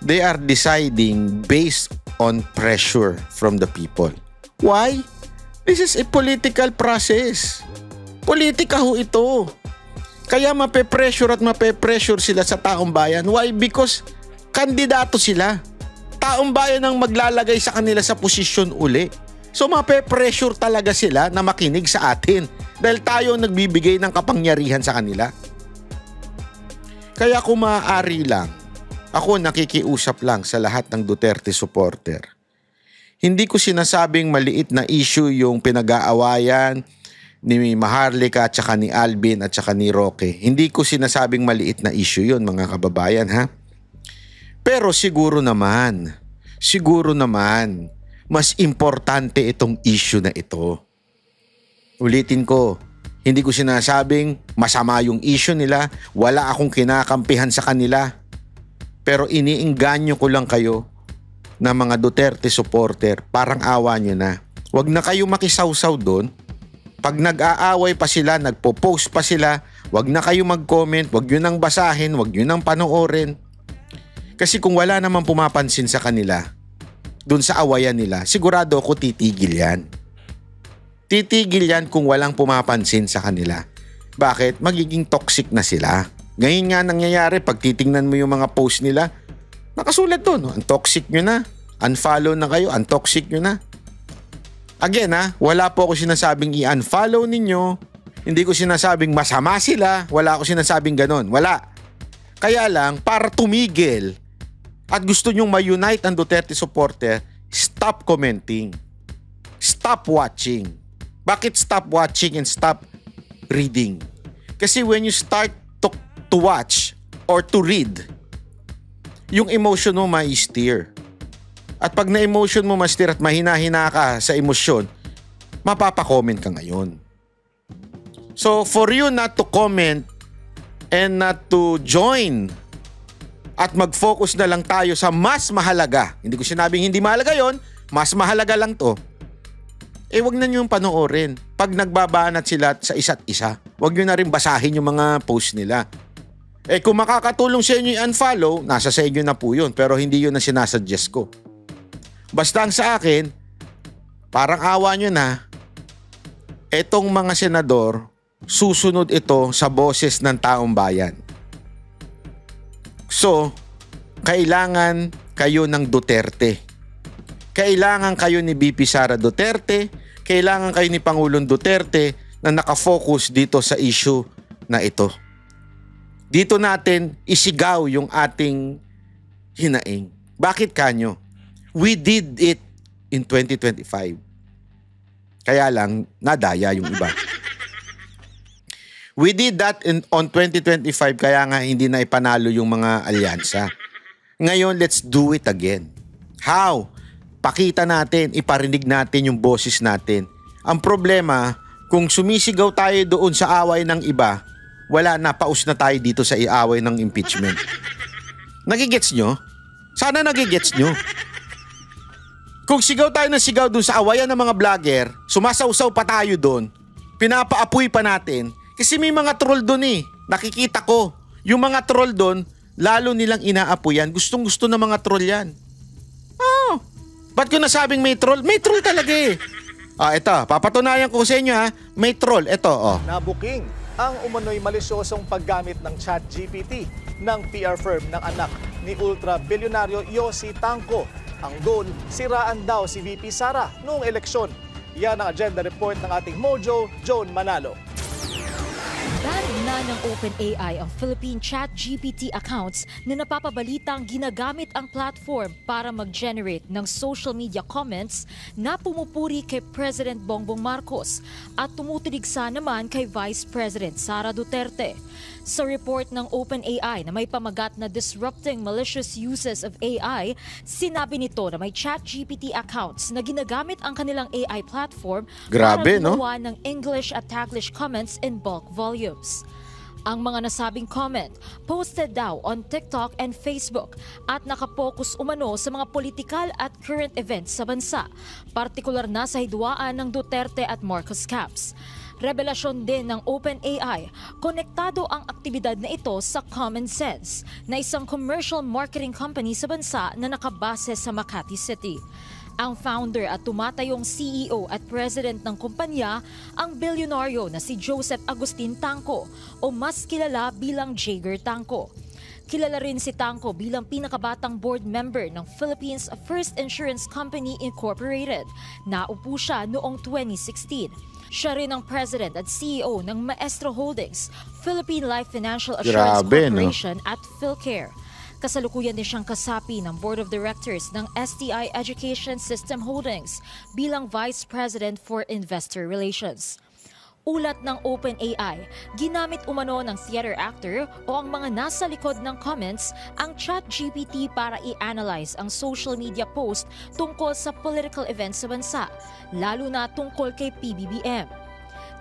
they are deciding based on pressure from the people. Why? This is a political process. Politika ho ito. Kaya mape-pressure at mape-pressure sila sa taong bayan. Why? Because kandidato sila. Taong bayan ang maglalagay sa kanila sa posisyon uli. So mape-pressure talaga sila na makinig sa atin dahil tayo nagbibigay ng kapangyarihan sa kanila. Kaya kung maaari lang, ako nakikiusap lang sa lahat ng Duterte supporter. Hindi ko sinasabing maliit na issue yung pinag-aawayan ni Maharlika at saka ni Alvin at saka ni Roque. Hindi ko sinasabing maliit na issue yun, mga kababayan, ha? Pero siguro naman, mas importante itong issue na ito. Ulitin ko, hindi ko sinasabing masama yung issue nila, wala akong kinakampihan sa kanila. Pero iniingganyo ko lang kayo na mga Duterte supporter, parang awa nyo na. Huwag na kayo makisawsaw doon. Pag nag-aaway pa sila, nagpo-post pa sila, huwag na kayo mag-comment, huwag nyo nang basahin, huwag nyo nang panoorin. Kasi kung wala namang pumapansin sa kanila, doon sa awayan nila, sigurado ako titigil yan. Titigil yan kung walang pumapansin sa kanila. Bakit? Magiging toxic na sila. Ngayon nga nangyayari, pag titingnan mo yung mga post nila, nakasulat doon, ang toxic nyo na, unfollow na kayo, ang toxic nyo na. Again wala po ako sinasabing i-unfollow ninyo, hindi ko sinasabing masama sila, wala ako sinasabing ganon, wala. Kaya lang, para tumigil at gusto nyong ma-unite ang Duterte supporter, stop commenting, stop watching. Bakit stop watching and stop reading? Kasi when you start to watch or to read, yung emotion mo ma-steer. At pag na-emotion mo ma-steer at mahina-hina ka sa emosyon, mapapa-comment ka ngayon. So for you not to comment and not to join at mag-focus na lang tayo sa mas mahalaga, hindi ko sinabing hindi mahalaga yon, mas mahalaga lang to, wag na nyo yung panoorin. Pag nagbabanat sila sa isa't isa, wag nyo na rin basahin yung mga post nila. Kung makakatulong sa inyo i-unfollow, nasa sa inyo na po yun. Pero hindi yun ang sinasuggest ko. Basta ang sa akin, parang awa nyo na, etong mga senador, susunod ito sa boses ng taong bayan. So, kailangan kayo ng Duterte. Kailangan kayo ni BP Sara Duterte. Kailangan kayo ni Pangulong Duterte na nakafocus dito sa issue na ito. Dito natin isigaw yung ating hinaing. Bakit kanyo? We did it in 2025. Kaya lang, nadaya yung iba. We did that on 2025 kaya nga hindi na ipanalo yung mga alyansa. Ngayon, let's do it again. How? Pakita natin, iparinig natin yung boses natin. Ang problema, kung sumisigaw tayo doon sa away ng iba, wala na, paus na tayo dito sa iaway ng impeachment. Nagigets nyo? Sana nagigets nyo. Kung sigaw tayo ng sigaw doon sa awayan ng mga vlogger, sumasawsaw pa tayo doon, pinapaapoy pa natin, kasi may mga troll doon nakikita ko. Yung mga troll doon, lalo nilang inaapoyan, gustong-gusto ng mga troll yan. Ba't ko nasabing may troll? May troll talaga ito, papatunayan ko sa inyo may troll, ito Nabuking ang umano'y malisyosong paggamit ng ChatGPT ng PR firm ng anak ni ultra-bilyonaryo Yossi Tangco. Ang goal, siraan daw si VP Sara noong eleksyon. Yan ang agenda report ng ating Mojo, Joan Manalo. Banned na ng OpenAI ang Philippine ChatGPT accounts na napapabalitang ginagamit ang platform para mag-generate ng social media comments na pumupuri kay President Bongbong Marcos at tumutuligsa naman kay Vice President Sara Duterte. Sa report ng OpenAI na may pamagat na disrupting malicious uses of AI, sinabi nito na may ChatGPT accounts na ginagamit ang kanilang AI platform para gumawa ng English at Taglish comments in bulk volumes. Ang mga nasabing comment, posted daw on TikTok and Facebook at nakapokus umano sa mga politikal at current events sa bansa, partikular na sa hidwaan ng Duterte at Marcos camps. Revelasyon din ng OpenAI, konektado ang aktibidad na ito sa Common Sense, na isang commercial marketing company sa bansa na nakabase sa Makati City. Ang founder at tumatayong CEO at president ng kumpanya ang bilyonaryo na si Joseph Agustin Tanco o mas kilala bilang Jager Tanco. Kilala rin si Tanco bilang pinakabatang board member ng Philippines First Insurance Company Incorporated. Naupo siya noong 2016. Siya rin ang president at CEO ng Maestro Holdings, Philippine Life Financial Assurance Corporation at PhilCare. Kasalukuyan din siyang kasapi ng Board of Directors ng STI Education System Holdings bilang Vice President for Investor Relations. Ulat ng OpenAI, ginamit umano ng theater actor o ang mga nasa likod ng comments ang ChatGPT para i-analyze ang social media post tungkol sa political events sa bansa, lalo na tungkol kay PBBM.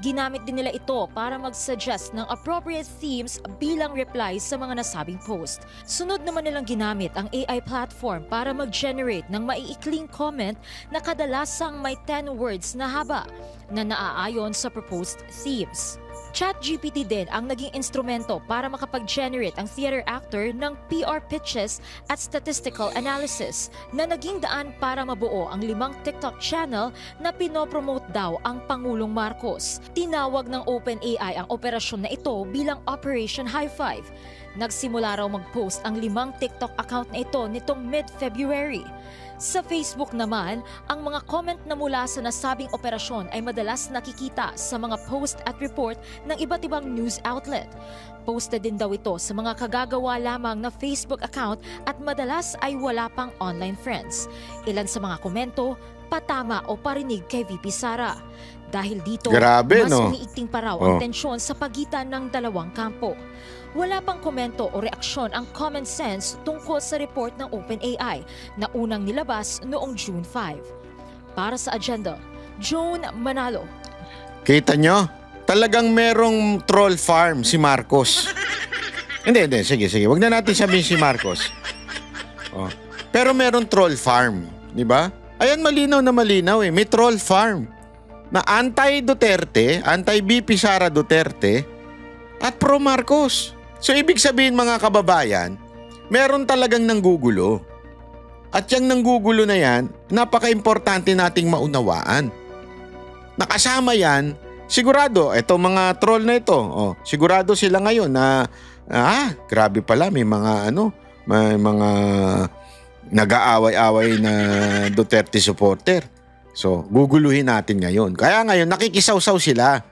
Ginamit din nila ito para mag-suggest ng appropriate themes bilang reply sa mga nasabing post. Sunod naman nilang ginamit ang AI platform para mag-generate ng maiikling comment na kadalasang may 10 words na haba na naaayon sa proposed themes. ChatGPT din ang naging instrumento para makapag-generate ang theater actor ng PR pitches at statistical analysis na naging daan para mabuo ang 5 TikTok channel na pinopromote daw ang Pangulong Marcos. Tinawag ng OpenAI ang operasyon na ito bilang Operation High Five. Nagsimula raw mag-post ang 5 TikTok account na ito nitong mid-February. Sa Facebook naman, ang mga comment na mula sa nasabing operasyon ay madalas nakikita sa mga post at report ng iba't ibang news outlet. Posted din daw ito sa mga kagagawa lamang na Facebook account at madalas ay wala pang online friends. Ilan sa mga komento, patama o parinig kay VP Sara. Dahil dito, mas umiigting pa raw ang tensyon sa pagitan ng dalawang kampo. Wala pang komento o reaksyon ang Common Sense tungkol sa report ng OpenAI na unang nilabas noong June 5. Para sa Agenda, Joan Manalo. Kita nyo? Talagang merong troll farm si Marcos. Hindi. Sige. Wag na natin sabihin si Marcos. Pero merong troll farm. Di ba? Ayan, malinaw na malinaw eh. May troll farm na anti-Duterte, anti-BP Sara Duterte at pro-Marcos. So, ibig sabihin mga kababayan, meron talagang nanggugulo. At yung nanggugulo na yan, napaka-importante nating maunawaan. Nakasama yan, sigurado, itong mga troll na ito, sigurado sila ngayon na, grabe pala, may mga nag-aaway-aaway na Duterte supporter. So, guguluhin natin ngayon. Kaya ngayon, nakikisawsaw sila.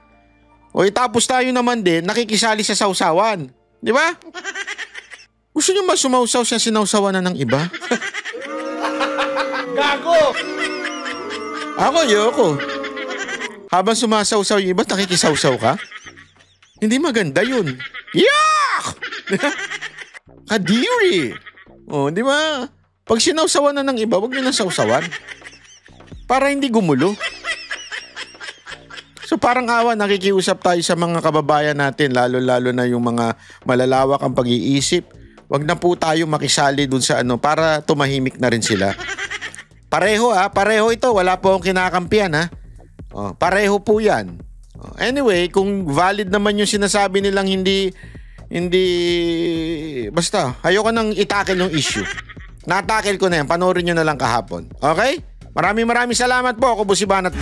Tapos tayo naman din, nakikisali sa sawsawan. Di ba? Gusto nyo masumawsaw siya sinawsawan na ng iba? Gago! Ako, yoko. Habang sumasawsaw yung iba, nakikisawsaw ka? Hindi maganda yun. Yuck! Kadiri! Di ba? Pag sinawsawan na ng iba, huwag nyo nang sawsawan. Para hindi gumulo. So parang awa, nakikiusap tayo sa mga kababayan natin, lalo-lalo na yung mga malalawak ang pag-iisip. Wag na po tayo makisali dun sa para tumahimik na rin sila. Pareho pareho ito, wala po akong kinakampihan pareho po yan. Anyway, kung valid naman yung sinasabi nilang hindi, basta, ayoko nang itakil yung issue. Natakil ko na yan, panoorin nyo na lang kahapon. Okay? Maraming salamat po, ako po si Banat.